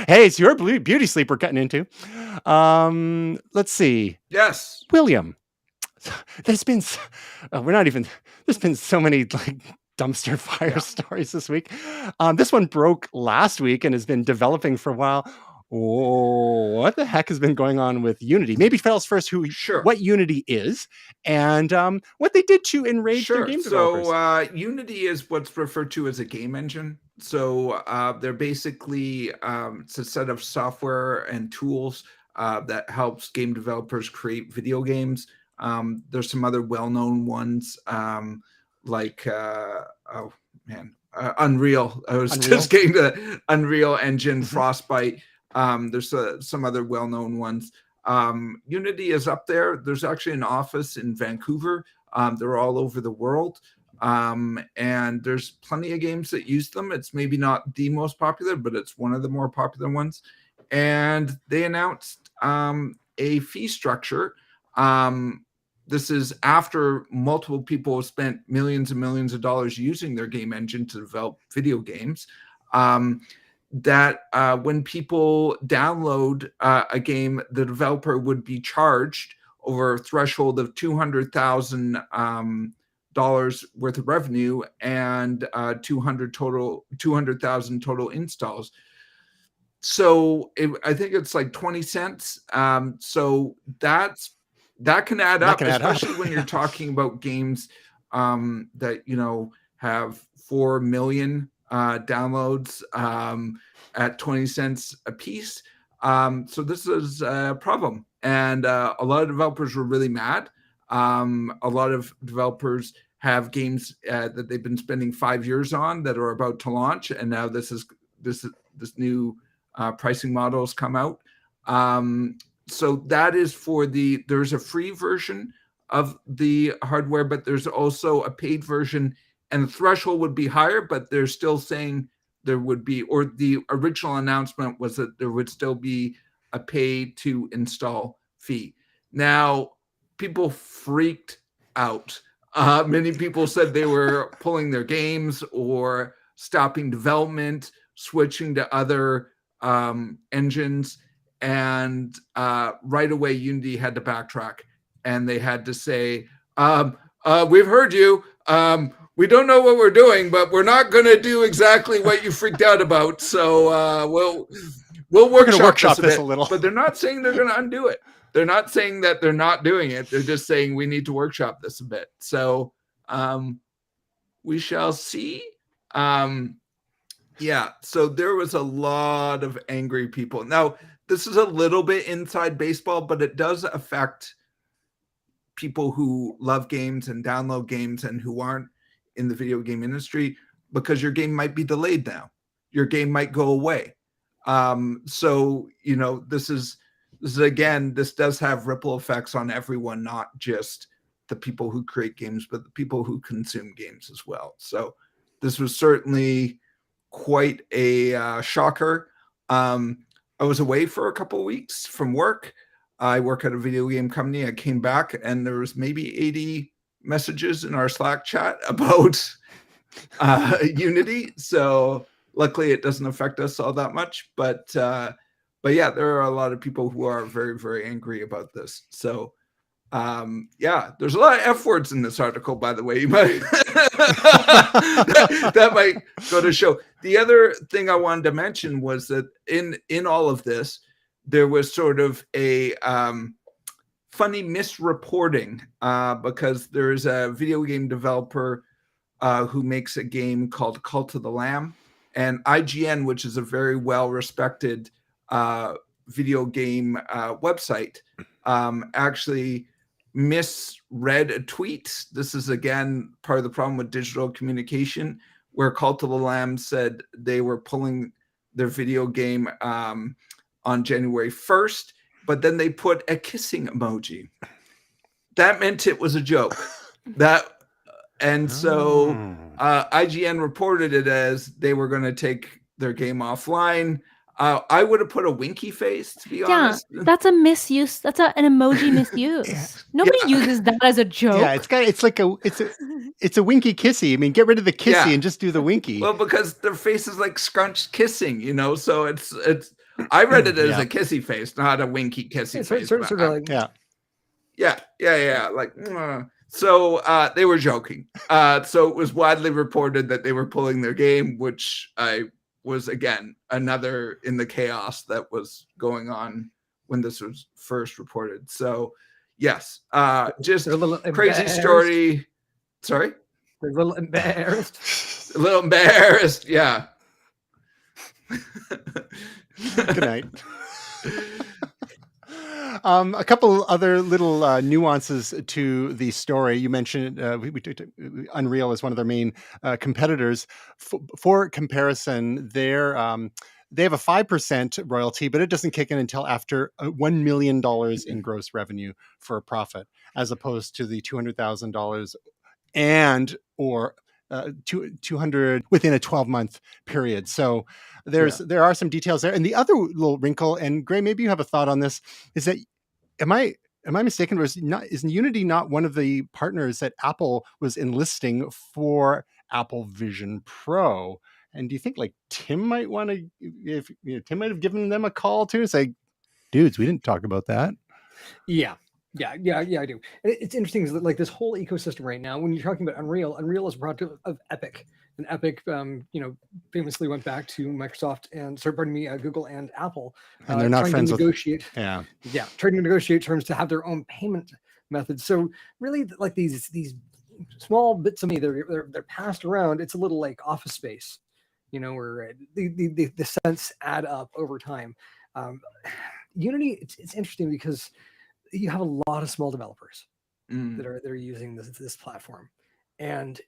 Hey, it's your beauty sleep we're cutting into. Let's see. Yes, William. There's been so many dumpster fire stories this week. This one broke last week and has been developing for a while. Oh, what the heck has been going on with Unity? Maybe fellas first, what Unity is, and what they did to enrage their game developers. So Unity is what's referred to as a game engine. So they're basically it's a set of software and tools that helps game developers create video games. There's some other well-known ones, like Unreal. I was just getting the Unreal Engine, Frostbite. There's some other well-known ones. Unity is up there. There's actually an office in Vancouver. They're all over the world. And there's plenty of games that use them. It's maybe not the most popular, but it's one of the more popular ones. And they announced a fee structure. This is after multiple people have spent millions and millions of dollars using their game engine to develop video games. That when people download a game, the developer would be charged over a threshold of $200,000 worth of revenue and 200,000 total installs. So I think it's like 20 cents. So that can add up, especially when you're talking about games that have 4 million downloads at 20 cents a piece. So this is a problem, and a lot of developers were really mad. A lot of developers have games that they've been spending 5 years on that are about to launch, and now this new pricing model has come out. So that is there's a free version of the hardware, but there's also a paid version, and the threshold would be higher, but they're still saying there would be, or the original announcement was that there would still be a pay to install fee. Now, people freaked out. Many people said they were pulling their games or stopping development, switching to other engines, and right away Unity had to backtrack, and they had to say, we've heard you. We don't know what we're doing, but we're not going to do exactly what you freaked out about. So we'll workshop this a little. But they're not saying they're going to undo it. They're not saying that they're not doing it. They're just saying we need to workshop this a bit. So we shall see. Yeah, so there was a lot of angry people. Now, this is a little bit inside baseball, but it does affect people who love games and download games and who aren't in the video game industry, because your game might be delayed now. Your game might go away. So, you know, this is again, this does have ripple effects on everyone, not just the people who create games, but the people who consume games as well. So this was certainly quite a shocker. I was away for a couple of weeks from work. I work at a video game company. I came back and there was maybe 80 messages in our Slack chat about Unity. So luckily it doesn't affect us all that much, but yeah, there are a lot of people who are very, very angry about this. So yeah, there's a lot of F words in this article, by the way. You might that might go to show. The other thing I wanted to mention was that in all of this, there was sort of a funny misreporting because there's a video game developer who makes a game called Cult of the Lamb, and IGN, which is a very well-respected video game website, actually misread a tweet. This is, again, part of the problem with digital communication, where Cult of the Lamb said they were pulling their video game on January 1st, but then they put a kissing emoji. That meant it was a joke. So IGN reported it as they were going to take their game offline. I would have put a winky face, to be honest. That's a misuse. That's an emoji misuse. Nobody uses that as a joke. Yeah, it's a winky kissy. I mean, get rid of the kissy and just do the winky. Well, because their face is like scrunched kissing, you know. So it's. I read it as a kissy face, not a winky kissy face. Sort of like, yeah. Like, so they were joking. So it was widely reported that they were pulling their game, which was, again, another in the chaos that was going on when this was first reported. So, yes, just a crazy story. Sorry? They're a little embarrassed. A little embarrassed, yeah. Good night. A couple other little nuances to the story. You mentioned Unreal is one of their main competitors. For comparison, they have a 5% royalty, but it doesn't kick in until after $1 million in gross revenue for a profit, as opposed to the $200,000 and or 200 within a 12-month period. So there are some details there. And the other little wrinkle, and Gray, maybe you have a thought on this, is that am I mistaken, or is Unity not one of the partners that Apple was enlisting for Apple Vision Pro? And do you think like Tim might want to, if Tim might have given them a call too and say, dudes, we didn't talk about that? Yeah, I do. And it's interesting is that like this whole ecosystem right now, when you're talking about Unreal is a product of Epic, and Epic, famously went back to Microsoft and, Google and Apple, and they're not friends with. Trying to negotiate terms to have their own payment methods. So really, like these small bits of money, they're passed around. It's a little like Office Space, where the cents add up over time. Unity, it's interesting because you have a lot of small developers that are using this platform, and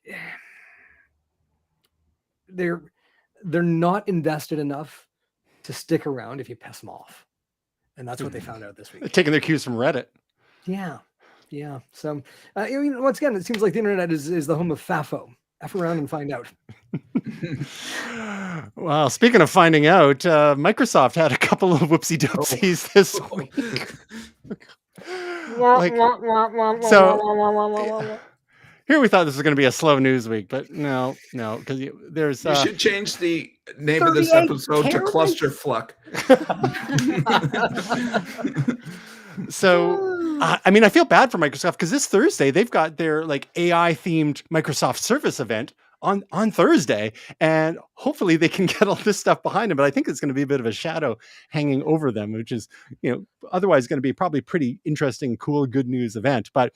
they're not invested enough to stick around if you piss them off, and that's what they found out this week. They're taking their cues from Reddit. Yeah. So once again, it seems like the internet is the home of FAFO, F around and find out. Well, speaking of finding out, Microsoft had a couple of whoopsie doopsies this week. Here we thought this was going to be a slow news week, but no, because there's. You should change the name of this episode to Clusterfuck. So, I mean, I feel bad for Microsoft because this Thursday they've got their like AI themed Microsoft Surface event on Thursday, and hopefully they can get all this stuff behind them. But I think it's going to be a bit of a shadow hanging over them, which is, otherwise going to be probably pretty interesting, cool, good news event. But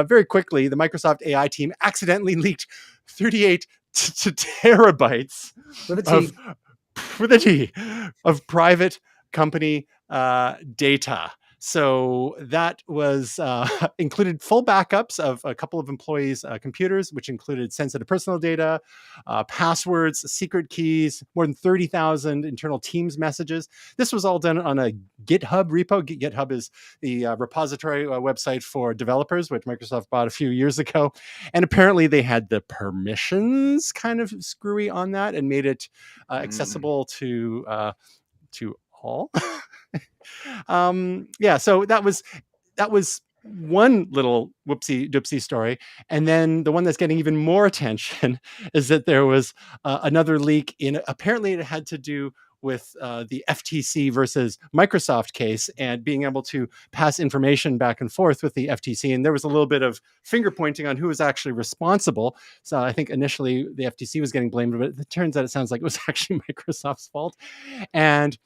very quickly, the Microsoft AI team accidentally leaked 38 terabytes with a T of private company data. So that was included full backups of a couple of employees' computers, which included sensitive personal data, passwords, secret keys, more than 30,000 internal Teams messages. This was all done on a GitHub repo. GitHub is the repository website for developers, which Microsoft bought a few years ago. And apparently they had the permissions kind of screwy on that and made it accessible to all. So that was one little whoopsie doopsie story. And then the one that's getting even more attention is that there was another leak apparently it had to do with the FTC versus Microsoft case and being able to pass information back and forth with the FTC. And there was a little bit of finger pointing on who was actually responsible. So I think initially the FTC was getting blamed, but it turns out it sounds like it was actually Microsoft's fault. And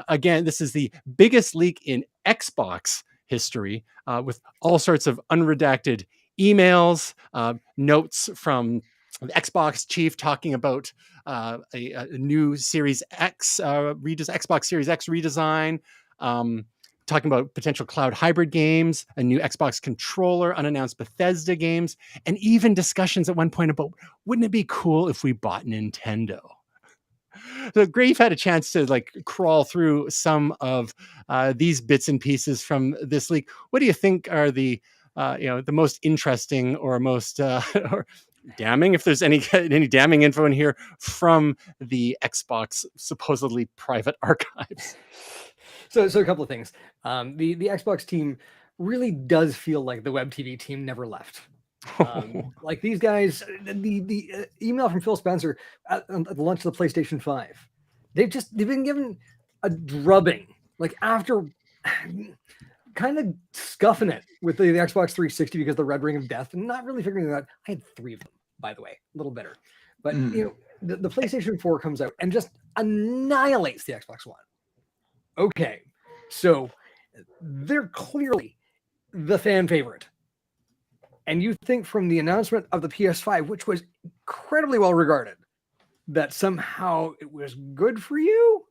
again, this is the biggest leak in Xbox history, with all sorts of unredacted emails, notes from the Xbox chief talking about a new Series X, Xbox Series X redesign, talking about potential cloud hybrid games, a new Xbox controller, unannounced Bethesda games, and even discussions at one point about, wouldn't it be cool if we bought Nintendo? So Grave had a chance to crawl through some of these bits and pieces from this leak. What do you think are the most interesting or most or damning, if there's any damning info in here from the Xbox supposedly private archives? So a couple of things. The Xbox team really does feel like the Web TV team never left. Like these guys, the email from Phil Spencer at the launch of the PlayStation 5, they've been given a drubbing, like after kind of scuffing it with the Xbox 360 because the red ring of death and not really figuring it out. I had 3 of them, by the way, a little bitter, but the PlayStation 4 comes out and just annihilates the Xbox One. Okay, so they're clearly the fan favorite. And you think from the announcement of the PS5, which was incredibly well regarded, that somehow it was good for you?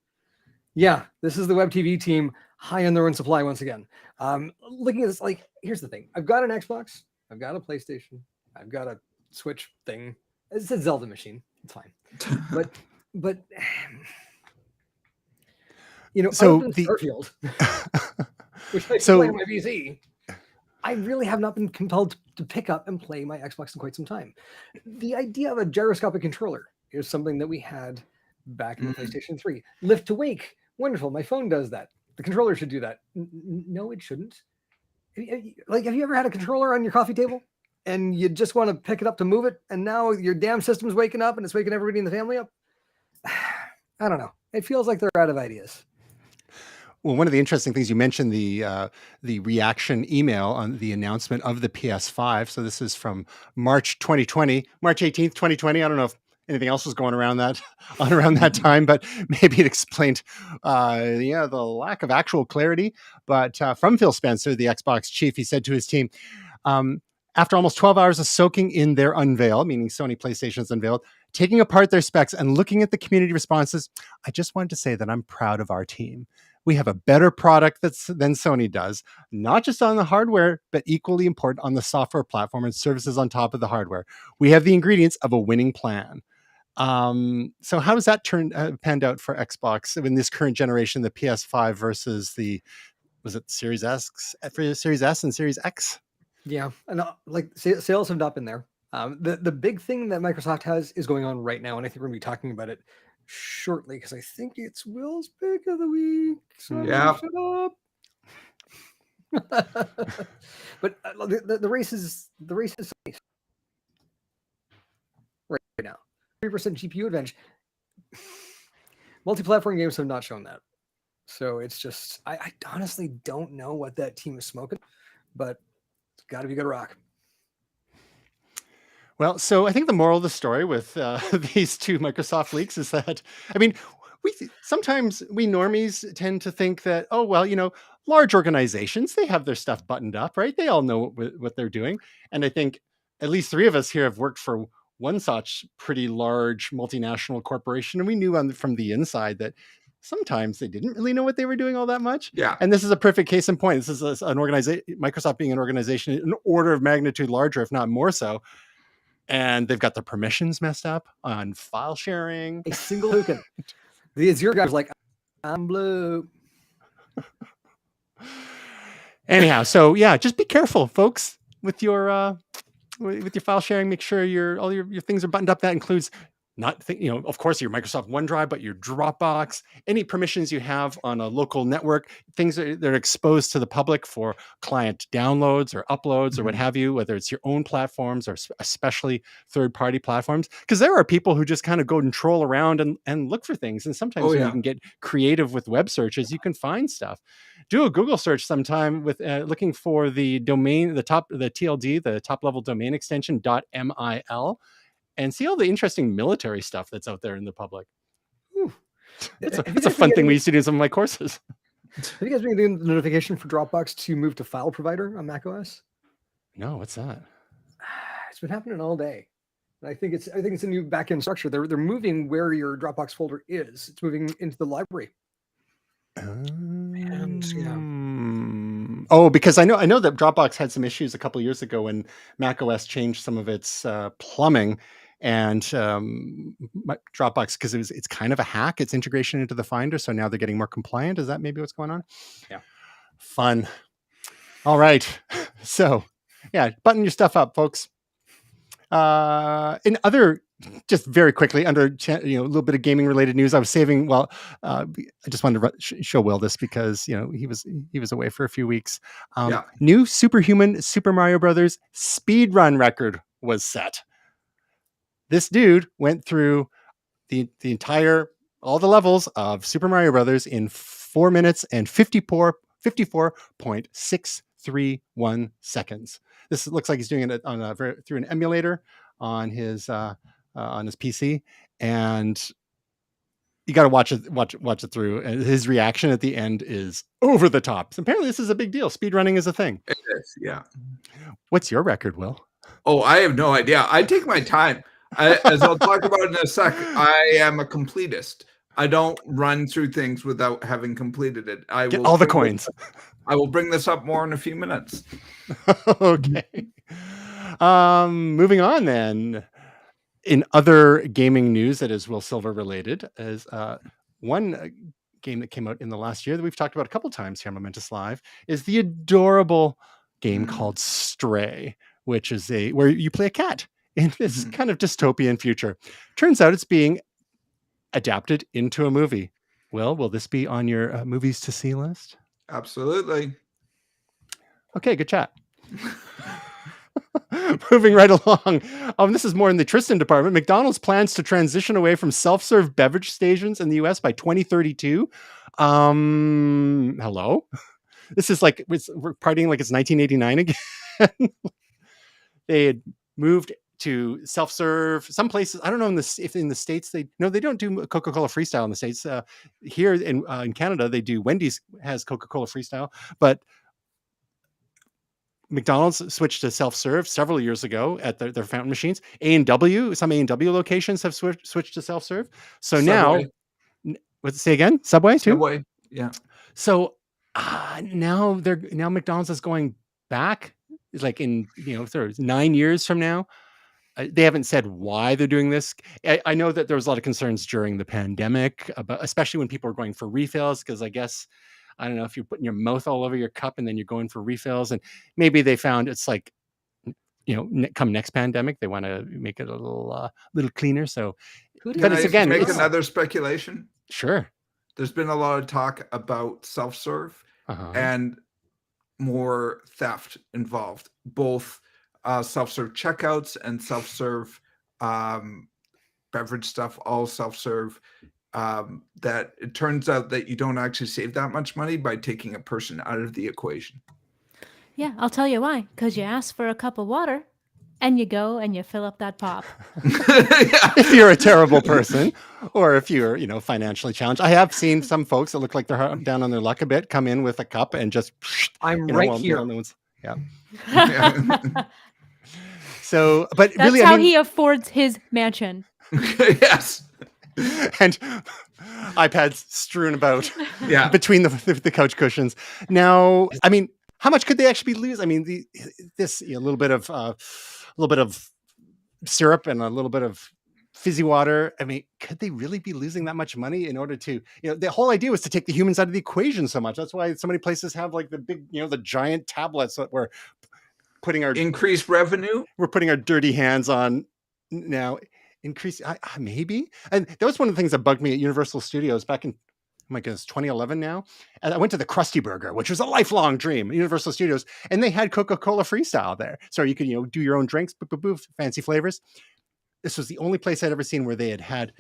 Yeah, this is the Web TV team high on their own supply once again. Looking at this, here's the thing. I've got an Xbox. I've got a PlayStation. I've got a Switch thing. It's a Zelda machine. It's fine. But so Starfield, which I play on my PC, I really have not been compelled to pick up and play my Xbox in quite some time. The idea of a gyroscopic controller is something that we had back in the PlayStation 3. Lift to wake. Wonderful. My phone does that. The controller should do that. No, it shouldn't. Have you ever had a controller on your coffee table and you just want to pick it up to move it, and now your damn system's waking up and it's waking everybody in the family up? I don't know. It feels like they're out of ideas. Well, one of the interesting things you mentioned, the reaction email on the announcement of the PS5. So this is from March 2020, March 18th, 2020. I don't know if anything else was going around that time, but maybe it explained the lack of actual clarity. But from Phil Spencer, the Xbox chief, he said to his team, after almost 12 hours of soaking in their unveil, meaning Sony PlayStation's unveiled, taking apart their specs and looking at the community responses, I just wanted to say that I'm proud of our team. We have a better product than Sony does, not just on the hardware, but equally important on the software platform and services on top of the hardware. We have the ingredients of a winning plan. So how does that panned out for Xbox in this current generation, the PS5 versus was it Series S and Series X? Yeah, and sales have not been there. The big thing that Microsoft has is going on right now, and I think we're going to be talking about it shortly because I think it's Will's pick of the week. So I'm Yeah. gonna shut up. But the race is right now. 3% GPU advantage. Multi-platform games have not shown that. So it's just, I honestly don't know what that team is smoking, but it's got to be good rock. Well, so I think the moral of the story with these two Microsoft leaks is that, I mean, sometimes we normies tend to think that, oh, well, large organizations, they have their stuff buttoned up, right? They all know what they're doing. And I think at least three of us here have worked for one such pretty large multinational corporation. And we knew from the inside that sometimes they didn't really know what they were doing all that much. Yeah. And this is a perfect case in point. This is an organization, Microsoft being an organization, an order of magnitude larger, if not more so. And they've got the permissions messed up on file sharing. A single token. The Azure guy was like, I'm blue. Anyhow, so yeah, just be careful, folks, with your file sharing. Make sure all your things are buttoned up. That includes of course, your Microsoft OneDrive, but your Dropbox, any permissions you have on a local network, things that are exposed to the public for client downloads or uploads or what have you, whether it's your own platforms or especially third-party platforms. Because there are people who just kind of go and troll around and look for things. And sometimes when you can get creative with web searches, you can find stuff. Do a Google search sometime with looking for the domain, the TLD, the top level domain extension .mil. And see all the interesting military stuff that's out there in the public. It's a fun thing we used to do in some of my courses. Have you guys been getting the notification for Dropbox to move to file provider on macOS? No, what's that? It's been happening all day. And I think it's a new backend structure. They're moving where your Dropbox folder is. It's moving into the library. Oh, because I know that Dropbox had some issues a couple of years ago when macOS changed some of its plumbing. And Dropbox, because it's kind of a hack, its integration into the Finder. So now they're getting more compliant. Is that maybe what's going on? Yeah. Fun. All right. So yeah, button your stuff up, folks. In other, just very quickly, under a little bit of gaming related news, I was saving. Well, I just wanted to show Will this because he was away for a few weeks. New superhuman Super Mario Brothers speedrun record was set. This dude went through the entire, all the levels of Super Mario Brothers in 4 minutes and 54.631 seconds. This looks like he's doing it through an emulator on his PC, and you got to watch it through. And his reaction at the end is over the top. So apparently, this is a big deal. Speedrunning is a thing. It is, yeah. What's your record, Will? Oh, I have no idea. I take my time. As I'll talk about in a sec, I am a completist. I don't run through things without having completed it. I Get will all the coins. I will bring this up more in a few minutes. Okay. Moving on then. In other gaming news that is Will Silver related, is one game that came out in the last year that we've talked about a couple times here on Momentous Live is the adorable game called Stray, which is where you play a cat in this kind of dystopian future. Turns out it's being adapted into a movie. Will this be on your movies to see list? Absolutely. Okay, good chat. Moving right along. This is more in the Tristan department. McDonald's plans to transition away from self-serve beverage stations in the US by 2032. Hello? This is like we're partying like it's 1989 again. They had moved to self-serve some places. I don't know if in the States they don't do Coca-Cola Freestyle in the States. Here in Canada they do. Wendy's has Coca-Cola Freestyle, but McDonald's switched to self-serve several years ago at their fountain machines. Some A&W locations have switched to self-serve. So Subway. now, let's say again, Subway too. Subway, yeah. So now McDonald's is going back. It's like in 9 years from now. They haven't said why they're doing this. I know that there was a lot of concerns during the pandemic, especially when people were going for refills, because I guess, I don't know if you're putting your mouth all over your cup and then you're going for refills, and maybe they found it's like come next pandemic, they want to make it a little cleaner. So, Who but did it's I again, make it's another speculation. sure. There's been a lot of talk about self-serve and more theft involved, both self-serve checkouts and self-serve beverage stuff, all self-serve. That it turns out that you don't actually save that much money by taking a person out of the equation. Yeah, I'll tell you why. Because you ask for a cup of water, and you go and you fill up that pop. If you're a terrible person, or if you're, financially challenged. I have seen some folks that look like they're down on their luck a bit come in with a cup and just, I'm right here. So, but That's really, how he affords his mansion. Yes. And iPads strewn about Yeah. between the couch cushions. Now, I mean, how much could they actually lose? I mean, this a little bit of syrup and a little bit of fizzy water. I mean, could they really be losing that much money in order to, the whole idea was to take the humans out of the equation so much. That's why so many places have like the big, the giant tablets that we're putting our increased revenue. We're putting our dirty hands on now. Increase maybe, and that was one of the things that bugged me at Universal Studios back in 2011 now. And I went to the Krusty Burger, which was a lifelong dream, Universal Studios, and they had Coca-Cola Freestyle there, so you could do your own drinks, fancy flavors. This was the only place I'd ever seen where they had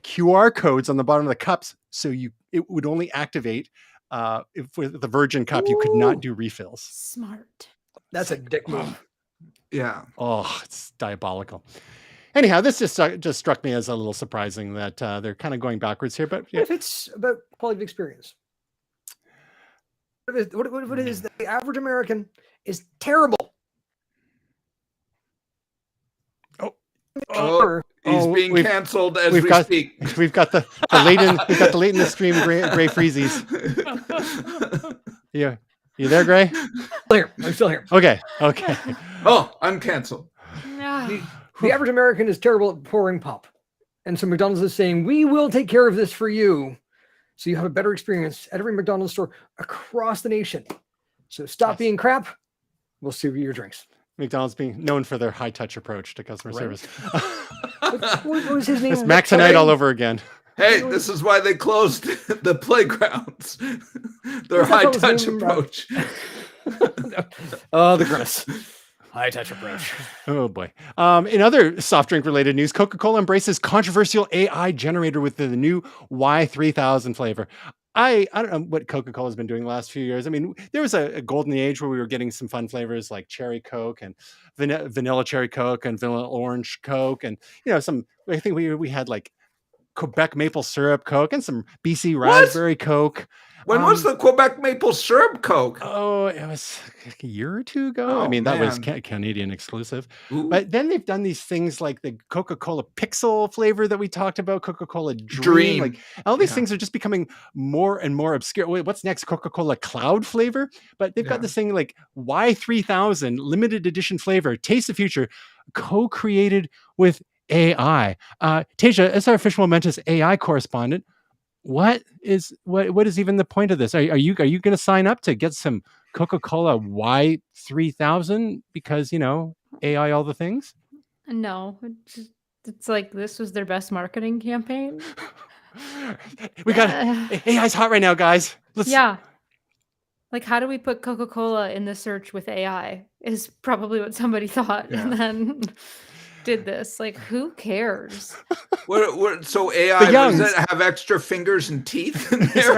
QR codes on the bottom of the cups, so it would only activate if with the Virgin cup. Ooh. You could not do refills. Smart. That's a dick move. Yeah. Oh, it's diabolical. Anyhow, this just struck me as a little surprising that they're kind of going backwards here. But what if it's about quality of experience? What if it is that the average American is terrible? He's being canceled as we speak. We've got the late in the stream Gray Freezies. Yeah, you there, Gray? I'm still here. Okay. Oh, I'm canceled. The average American is terrible at pouring pop. And so McDonald's is saying, we will take care of this for you. So you have a better experience at every McDonald's store across the nation. So stop being crap. We'll serve you your drinks. McDonald's being known for their high touch approach to customer service. What was his name? It's Maxonite all over again. Hey, this is why they closed the playgrounds. Their high touch approach. Oh, the grimace. High touch approach. Oh boy. In other soft drink related news, Coca-Cola embraces controversial AI generator with the new Y3000 flavor. I don't know what Coca-Cola has been doing the last few years. I mean, there was a golden age where we were getting some fun flavors like cherry Coke and vanilla cherry Coke and vanilla orange Coke. And, I think we had like Quebec maple syrup Coke and some BC raspberry Coke. When was the Quebec maple syrup Coke? Oh, it was like a year or two ago. I mean, that was Canadian exclusive. Ooh. But then they've done these things like the Coca-Cola Pixel flavor that we talked about, Coca-Cola Dream. Like all these things are just becoming more and more obscure. Wait, what's next? Coca-Cola Cloud flavor? But they've got this thing like Y3000 limited edition flavor, Taste the Future, co-created with AI. Tasia, as our official Momentous AI correspondent, what is even the point of this? Are you going to sign up to get some Coca-Cola Y3000 because AI all the things? No, it's like this was their best marketing campaign. We got AI's hot right now, guys. Yeah. Like, how do we put Coca-Cola in the search with AI? Is probably what somebody thought, and then did this. Like, who cares? So AI, does it have extra fingers and teeth in there?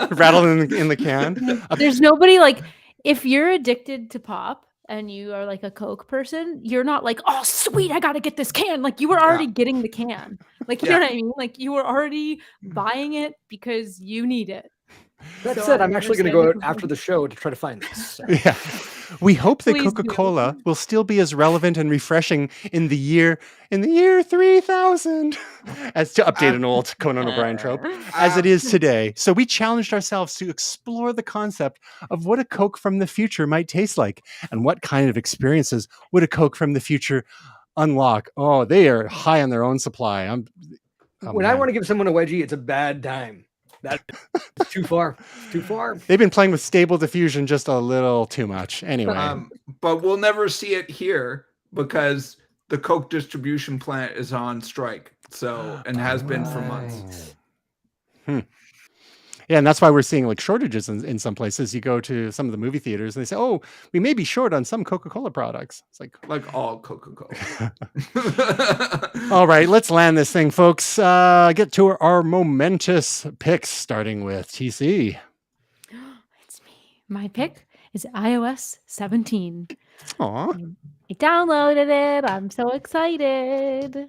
Rattling in the can. There's nobody like, if you're addicted to pop and you are like a Coke person, you're not like, oh sweet, I gotta get this can. Like you were already getting the can. Like you know what I mean? Like you were already buying it because you need it. That said, I'm actually going to go out after the show to try to find this. So. Yeah. We hope that Coca-Cola will still be as relevant and refreshing in the year 3000 as to update an old Conan O'Brien trope as it is today. So we challenged ourselves to explore the concept of what a Coke from the future might taste like and what kind of experiences would a Coke from the future unlock. Oh, they are high on their own supply. When I want to give someone a wedgie, it's a bad time. That is too far. It's too far. They've been playing with stable diffusion just a little too much. Anyway. But we'll never see it here because the Coke distribution plant is on strike. So, and has been for months. Yeah, and that's why we're seeing like shortages in some places. You go to some of the movie theaters and they say, "Oh, we may be short on some Coca-Cola products." It's like all Coca-Cola. All right, let's land this thing, folks. Get to our momentous picks, starting with TC. It's me. My pick is iOS 17. Aw. I downloaded it. I'm so excited.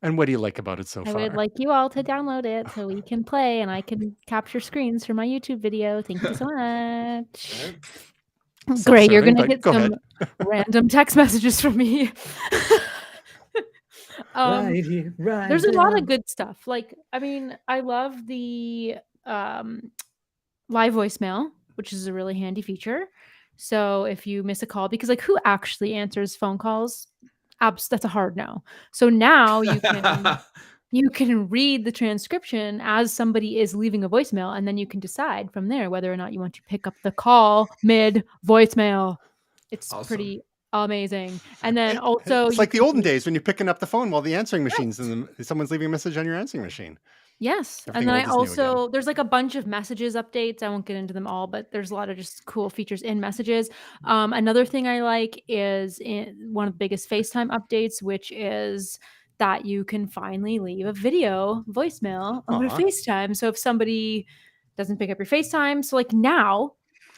And what do you like about it so far? I would like you all to download it so we can play and I can capture screens for my YouTube video. Thank you so much. Great, you're going to get some random text messages from me. There's a lot of good stuff. Like, I mean, I love the live voicemail, which is a really handy feature. So if you miss a call, because like who actually answers phone calls? That's a hard no. So now you can read the transcription as somebody is leaving a voicemail, and then you can decide from there whether or not you want to pick up the call mid voicemail. It's awesome. Pretty amazing. And then also it's like the olden days when you're picking up the phone while the answering machine's someone's leaving a message on your answering machine. Yes. Everything and then I also, there's like a bunch of messages updates. I won't get into them all, but there's a lot of just cool features in messages. Another thing I like is one of the biggest FaceTime updates, which is that you can finally leave a video voicemail over FaceTime. So if somebody doesn't pick up your FaceTime, so like now,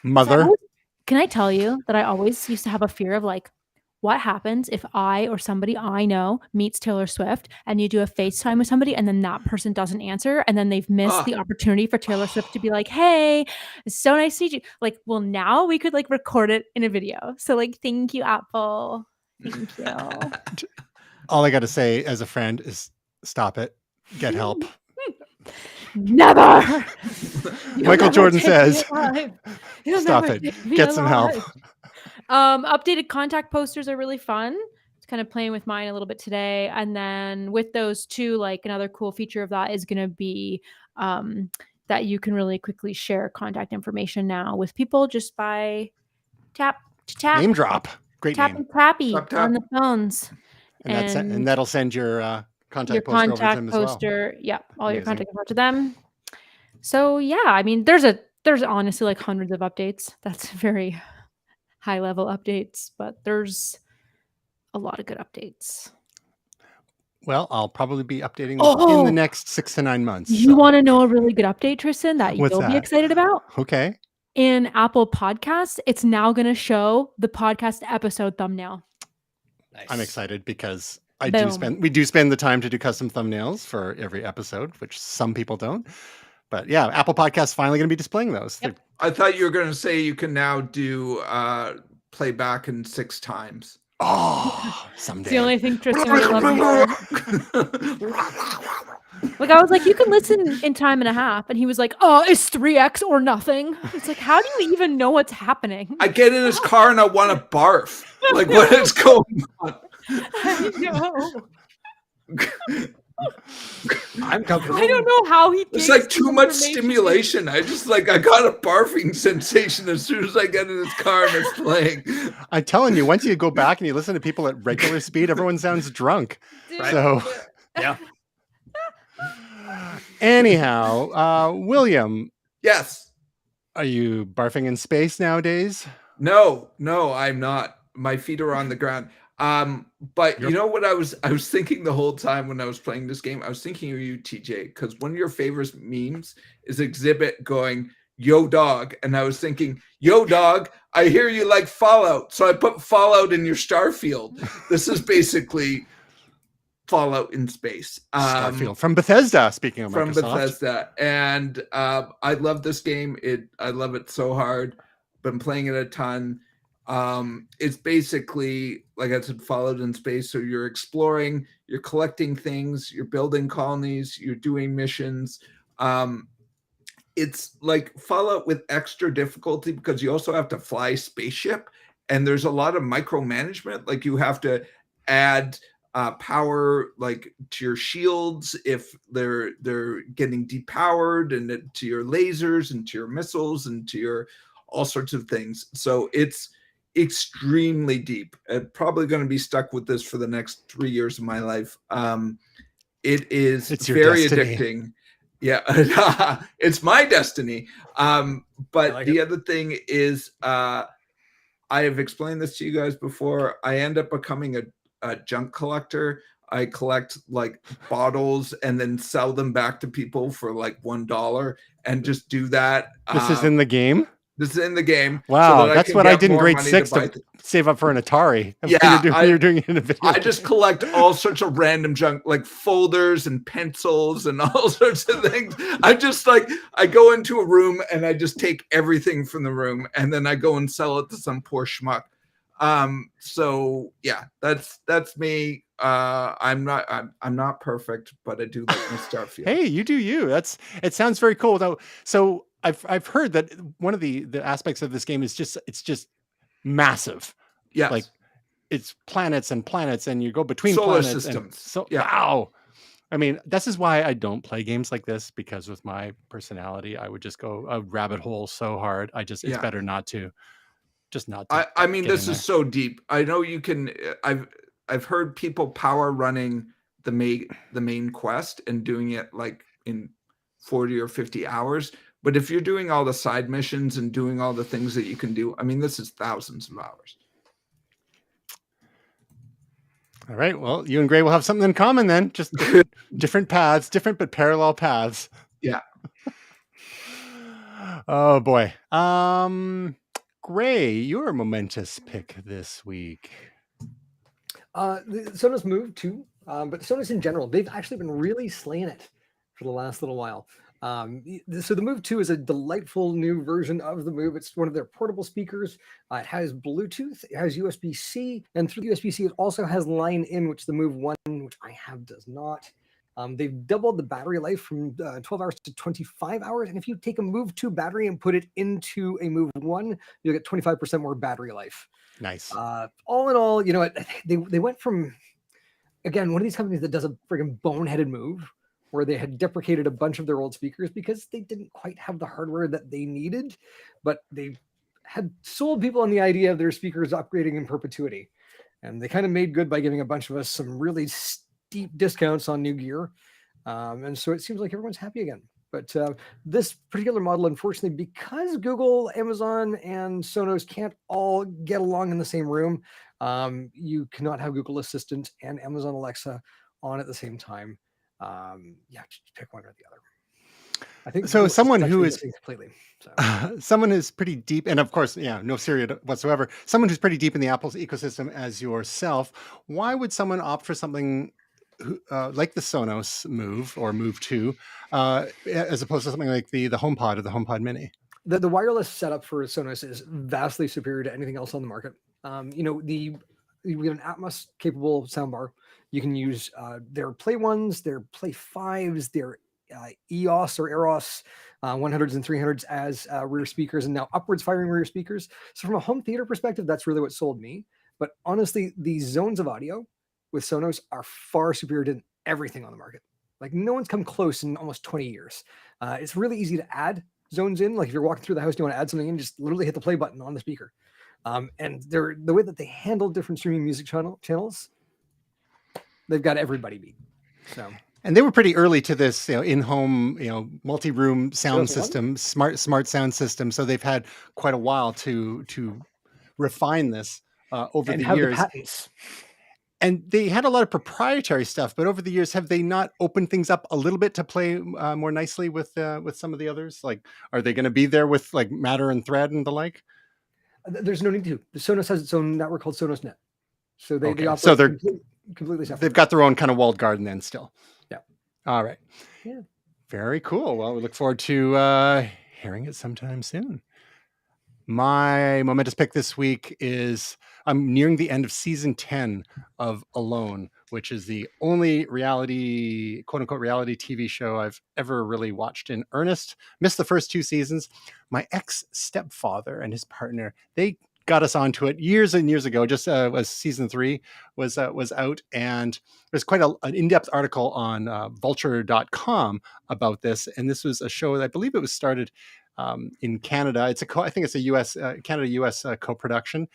can I tell you that I always used to have a fear of like, what happens if I or somebody I know meets Taylor Swift and you do a FaceTime with somebody and then that person doesn't answer and then they've missed the opportunity for Taylor Swift to be like, hey, it's so nice to see you. Like, well, now we could like record it in a video. So like, thank you, Apple. Thank you. All I got to say as a friend is stop it. Get help. Never. Michael Jordan says, stop it. Get some help. Updated contact posters are really fun. It's kind of playing with mine a little bit today. And then with those two, like another cool feature of that is going to be that you can really quickly share contact information now with people just by tap to tap. Name drop. Great tap name. And tappy on the phones. And that'll send your contact poster over to them as well. Yeah, all Amazing. Your contact over to them. So yeah, I mean, there's honestly like hundreds of updates. That's very high level updates, but there's a lot of good updates. Well, I'll probably be updating this in the next 6 to 9 months. You want to know a really good update, Tristan, that you'll be excited about? Okay. In Apple Podcasts, it's now going to show the podcast episode thumbnail. Nice. I'm excited because we do spend the time to do custom thumbnails for every episode, which some people don't. But yeah, Apple Podcasts finally going to be displaying those. Yep. I thought you were going to say you can now do playback in 6 times. Oh, someday. It's the only thing Tristan would love. Like I was like, you can listen in time and a half, and he was like, "Oh, it's 3x or nothing." It's like, how do you even know what's happening? I get in his car and I want to barf. Like, what is going on? I know. I'm comfortable. I don't know how he. It's like too much stimulation. I got a barfing sensation as soon as I get in his car and it's playing. I'm telling you, once you go back and you listen to people at regular speed, everyone sounds drunk. Dude. So, yeah. Anyhow, William. Yes. Are you barfing in space nowadays? No, I'm not. My feet are on the ground. But you know what I was thinking the whole time when I was playing this game? I was thinking of you, TJ, because one of your favorite memes is Exhibit going, "Yo dog," and I was thinking, "Yo dog, I hear you like Fallout," so I put Fallout in your Starfield. This is basically Fallout in space. Starfield from Bethesda. Speaking of Microsoft. From Bethesda, and I love this game. I love it so hard. Been playing it a ton. It's basically, like I said, Fallout in space. So you're exploring, you're collecting things, you're building colonies, you're doing missions. It's like Fallout with extra difficulty because you also have to fly spaceship, and there's a lot of micromanagement. Like you have to add power, like to your shields if they're getting depowered, and to your lasers and to your missiles and to your all sorts of things. So it's extremely deep. I'm probably going to be stuck with this for the next 3 years of my life. It's very destiny. addicting. Yeah, it's my destiny. But like the other thing is, I have explained this to you guys before. I end up becoming a junk collector. I collect like bottles and then sell them back to people for like $1 and just do that. This is in the game? This is in the game. Wow, that that's what I did in grade 6 to save up for an Atari. Yeah, you're doing it in a video. I just collect all sorts of random junk, like folders and pencils and all sorts of things. I just like, I go into a room and I just take everything from the room and then I go and sell it to some poor schmuck. So yeah, that's me. I'm not perfect, but I do like my stuff. Yeah. Hey, you do you. It sounds very cool though. So I've heard that one of the aspects of this game is it's just massive. Yes. Like it's planets and you go between solar planets systems. So yeah. Wow. I mean, this is why I don't play games like this, because with my personality, I would just go a rabbit hole so hard. It's better not to. Just not to. I mean, this is so deep. I know you can. I've heard people power running the main quest and doing it like in 40 or 50 hours. But if you're doing all the side missions and doing all the things that you can do, I mean, this is thousands of hours. All right. Well, you and Gray will have something in common then. Just different paths, different but parallel paths. Yeah. Oh boy. Gray, your momentous pick this week. The Sonos Move 2, but Sonos in general, they've actually been really slaying it for the last little while. So the Move 2 is a delightful new version of the Move. It's one of their portable speakers. It has Bluetooth, it has USB-C, and through USB-C, it also has line in, which the Move 1, which I have, does not. They've doubled the battery life from 12 hours to 25 hours. And if you take a Move 2 battery and put it into a Move 1, you'll get 25% more battery life. Nice. All in all, you know what? They went from, again, one of these companies that does a friggin' boneheaded move where they had deprecated a bunch of their old speakers because they didn't quite have the hardware that they needed, but they had sold people on the idea of their speakers upgrading in perpetuity. And they kind of made good by giving a bunch of us some really steep discounts on new gear. And so it seems like everyone's happy again. But this particular model, unfortunately, because Google, Amazon, and Sonos can't all get along in the same room, you cannot have Google Assistant and Amazon Alexa on at the same time. Just pick one or the other. I think so. Someone who is completely someone who's pretty deep, and of course, no Siri whatsoever. Someone who's pretty deep in the Apple's ecosystem as yourself. Why would someone opt for something like the Sonos Move or Move 2, as opposed to something like the HomePod or the HomePod Mini? The wireless setup for Sonos is vastly superior to anything else on the market. We have an Atmos capable soundbar. You can use their Play 1s, their Play 5s, their EOS or Eros 100s and 300s as rear speakers, and now upwards firing rear speakers. So from a home theater perspective, that's really what sold me. But honestly, the zones of audio with Sonos are far superior to everything on the market. Like no one's come close in almost 20 years. It's really easy to add zones in. Like if you're walking through the house and you want to add something in, just literally hit the play button on the speaker. And the way that they handle different streaming music channels, they've got everybody beat. So. And they were pretty early to this, in-home, multi-room sound system, smart sound system. So they've had quite a while to refine this over the years. The patents. And they had a lot of proprietary stuff, but over the years, have they not opened things up a little bit to play more nicely with some of the others? Like, are they going to be there with like Matter and Thread and the like? There's no need to. The Sonos has its own network called Sonos Net, so they operate so they're completely separate. They've got their own kind of walled garden then still. Yeah. All right. Yeah. Very cool. Well, we look forward to hearing it sometime soon. My momentous pick this week is I'm nearing the end of season 10 of Alone, which is the only reality, quote unquote, reality TV show I've ever really watched in earnest. Missed the first 2 seasons. My ex-stepfather and his partner, they got us onto it years and years ago. Just was season 3 was out, and there's quite an in-depth article on vulture.com about this. And this was a show that I believe it was started in Canada. I think it's a US Canada-US co-production,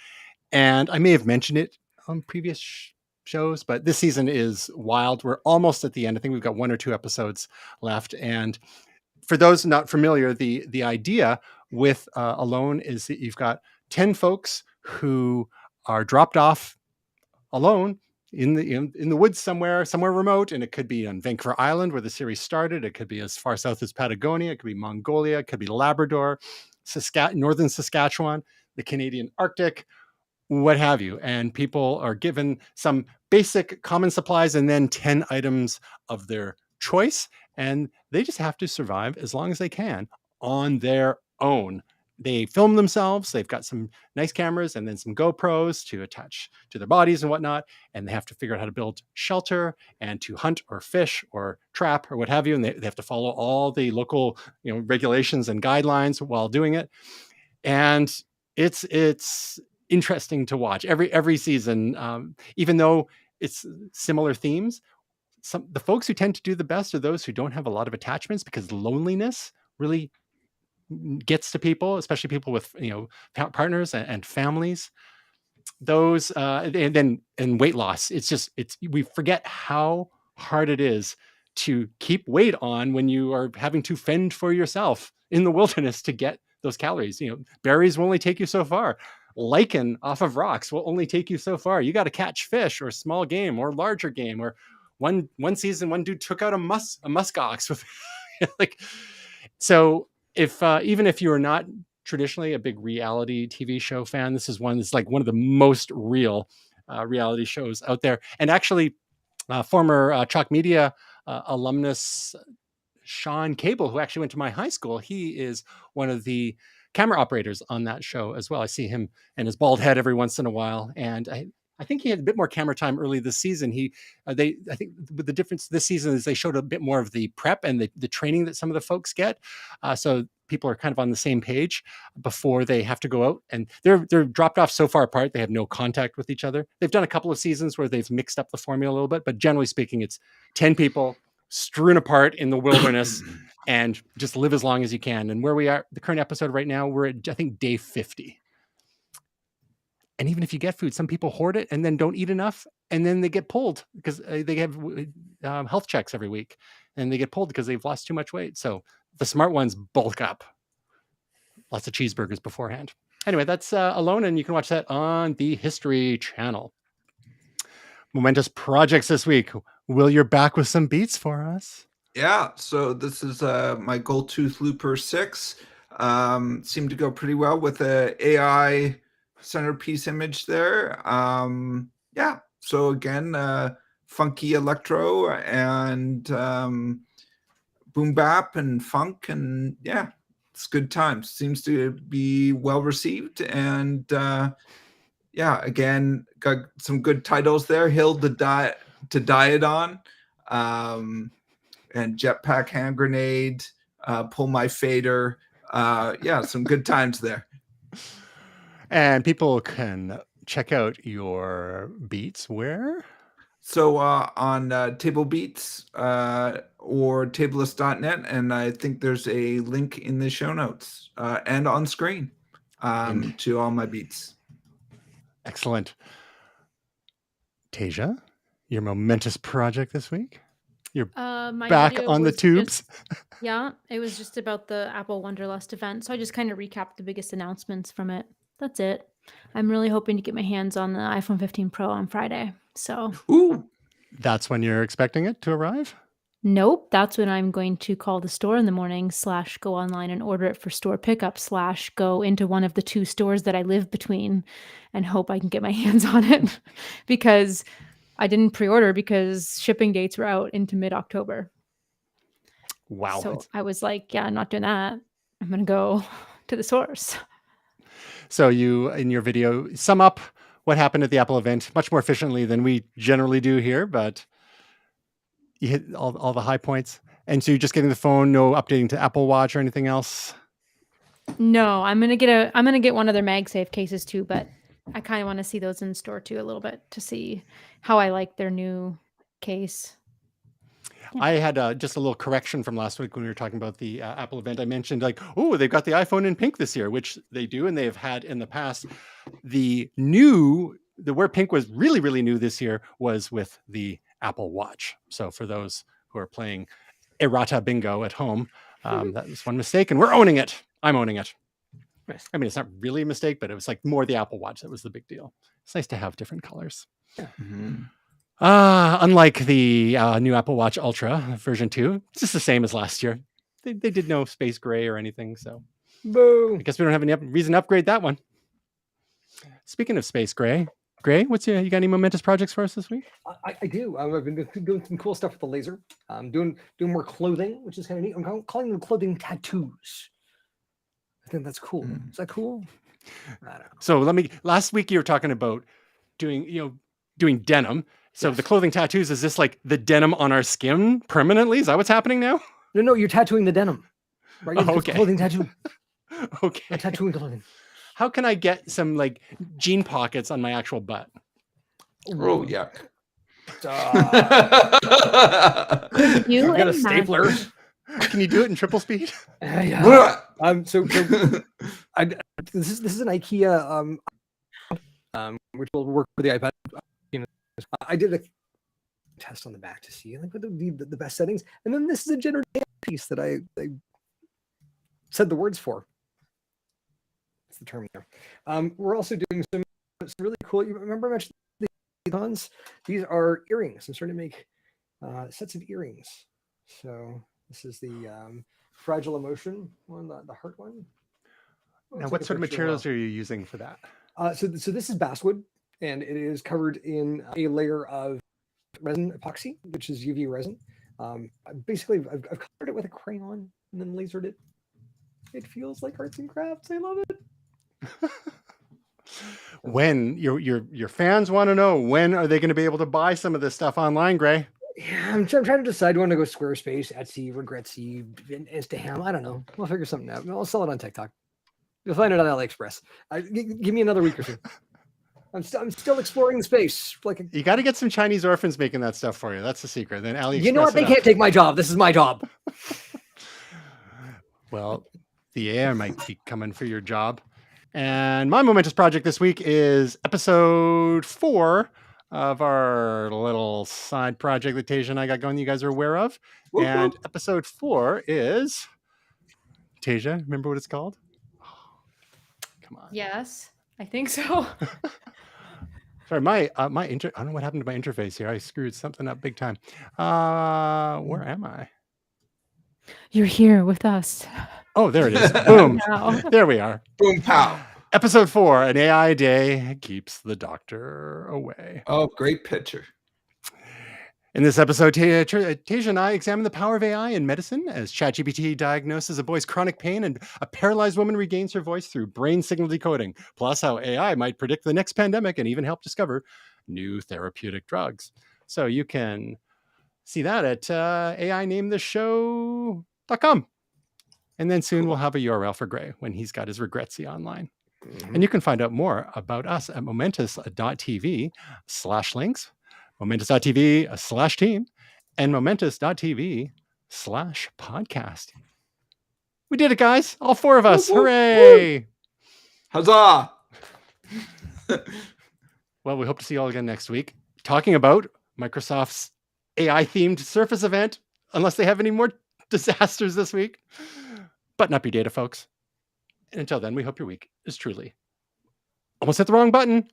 and I may have mentioned it on previous shows, but this season is wild. We're almost at the end. I think we've got 1 or 2 episodes left. And for those not familiar, the idea with Alone is that you've got 10 folks who are dropped off alone in the woods somewhere remote, and it could be on Vancouver Island where the series started. It could be as far south as Patagonia. It could be Mongolia. It could be Labrador, northern Saskatchewan, the Canadian Arctic, what have you. And people are given some basic common supplies and then 10 items of their choice, and they just have to survive as long as they can on their own. They film themselves. They've got some nice cameras and then some GoPros to attach to their bodies and whatnot. And they have to figure out how to build shelter and to hunt or fish or trap or what have you. And they have to follow all the local, regulations and guidelines while doing it. And it's interesting to watch every season, even though it's similar themes. The folks who tend to do the best are those who don't have a lot of attachments, because loneliness really gets to people, especially people with partners and families. Those and weight loss. We forget how hard it is to keep weight on when you are having to fend for yourself in the wilderness to get those calories. Berries will only take you so far. Lichen off of rocks will only take you so far. You got to catch fish or small game or larger game. Or one season, one dude took out a musk ox with so. If even if you are not traditionally a big reality TV show fan, this is one that's like one of the most real reality shows out there. And actually, former Chalk Media alumnus Sean Cable, who actually went to my high school, he is one of the camera operators on that show as well. I see him and his bald head every once in a while, and I think he had a bit more camera time early this season. I think the difference this season is they showed a bit more of the prep and the training that some of the folks get. So people are kind of on the same page before they have to go out, and they're dropped off so far apart they have no contact with each other. They've done a couple of seasons where they've mixed up the formula a little bit, but generally speaking, it's 10 people strewn apart in the wilderness and just live as long as you can. And where we are, the current episode right now, we're at, I think, day 50. And even if you get food, some people hoard it and then don't eat enough, and then they get pulled because they have health checks every week, and they get pulled because they've lost too much weight. So the smart ones bulk up. Lots of cheeseburgers beforehand. Anyway, that's Alone, and you can watch that on the History Channel. Momentous projects this week. Will, you're back with some beats for us? Yeah, so this is my Gold Tooth Looper 6. Seemed to go pretty well with the AI centerpiece image there. Yeah, so again, funky electro and boom bap and funk, and yeah, it's good times. Seems to be well received, and yeah, again, got some good titles there. Hill to Diet On, and Jetpack Hand Grenade, Pull My Fader. Yeah, some good times there. And people can check out your beats where? So on Table Beats or Tableist.net, and I think there's a link in the show notes and on screen to all my beats. Excellent. Tasia, your momentous project this week? You're My back video on the was tubes. Yeah, it was just about the Apple Wonderlust event. So I just kind of recapped the biggest announcements from it. That's it. I'm really hoping to get my hands on the iPhone 15 Pro on Friday. So, Ooh, That's when you're expecting it to arrive? nope, that's when I'm going to call the store in the morning / go online and order it for store pickup / go into one of the 2 stores that I live between and hope I can get my hands on it because I didn't pre-order because shipping dates were out into mid-October. Wow. So I was like, yeah, I'm not doing that. I'm going to go to the source. So you, in your video, sum up what happened at the Apple event much more efficiently than we generally do here, but you hit all the high points. And so you're just getting the phone, no updating to Apple Watch or anything else? No, I'm gonna get one of their MagSafe cases too, but I kind of want to see those in store too a little bit to see how I like their new case. I had just a little correction from last week when we were talking about the Apple event. I mentioned like, oh, they've got the iPhone in pink this year, which they do, and they have had in the past. Where pink was really, really new this year was with the Apple Watch. So for those who are playing errata bingo at home, that was one mistake, and we're owning it. I'm owning it. Nice. I mean, it's not really a mistake, but it was like more the Apple Watch that was the big deal. It's nice to have different colors. Unlike the new Apple Watch Ultra version 2, it's just the same as last year. They did no space gray or anything, so Boo. I guess we don't have any reason to upgrade that one. Speaking of space gray, what's you got any momentous projects for us this week? I do. I've been doing some cool stuff with the laser. I'm doing more clothing, which is kind of neat. I'm calling them clothing tattoos. I think that's cool. Is that cool? I don't know. So last week you were talking about doing denim. So the clothing tattoos, is this like the denim on our skin permanently? Is that what's happening now? No, you're tattooing the denim. Right? Oh, okay. Clothing tattoo. Okay. You're tattooing clothing. How can I get some like jean pockets on my actual butt? Oh, yuck. You Get a stapler. Can you do it in triple speed? Yeah. So this is an IKEA which will work with the iPad. I did a test on the back to see like what the best settings, and then this is a generative piece that I said the words for. That's the term there. We're also doing some really cool. You remember I mentioned the icons? These are earrings. I'm starting to make sets of earrings. So this is the fragile emotion one, the heart one. Now, what sort of materials are you using for that? So this is basswood, and it is covered in a layer of resin epoxy, which is UV resin. Basically, I've colored it with a crayon and then lasered it. It feels like arts and crafts. I love it. When your fans want to know, when are they going to be able to buy some of this stuff online, Gray? Yeah, I'm trying to decide. Do I want to go Squarespace, Etsy, Regretsy, Instaham? I don't know. We'll figure something out. I'll sell it on TikTok. You'll find it on AliExpress. Give me another week or two. I'm still exploring the space. You got to get some Chinese orphans making that stuff for you. That's the secret. Then AliExpress. You know what? They can't take my job. This is my job. Well, the AI might be coming for your job. And my momentous project this week is episode 4 of our little side project that Tasia and I got going. You guys are aware of. Whoop, And whoop. episode 4 is Tasia. Remember what it's called? Come on. Yes, I think so. Sorry, I don't know what happened to my interface here. I screwed something up big time. Where am I? You're here with us. Oh, there it is. Boom. Now. There we are. Boom, pow. Episode 4, an AI day keeps the doctor away. Oh, great picture. In this episode, Tasia and I examine the power of AI in medicine as ChatGPT diagnoses a boy's chronic pain and a paralyzed woman regains her voice through brain signal decoding, plus how AI might predict the next pandemic and even help discover new therapeutic drugs. So you can see that at AINameThisShow.com. And then soon we'll have a URL for Gray when he's got his Regretsy online. Mm-hmm. And you can find out more about us at momentous.tv/links, momentous.tv/team, and momentous.tv/podcast. We did it, guys. All 4 of us. Woo, woo, Hooray. Huzzah. Well, we hope to see you all again next week talking about Microsoft's AI-themed Surface event, unless they have any more disasters this week. Button up your data, folks. And until then, we hope your week is truly almost hit the wrong button.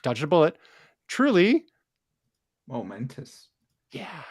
Dodged a bullet. Truly Momentous. yeah.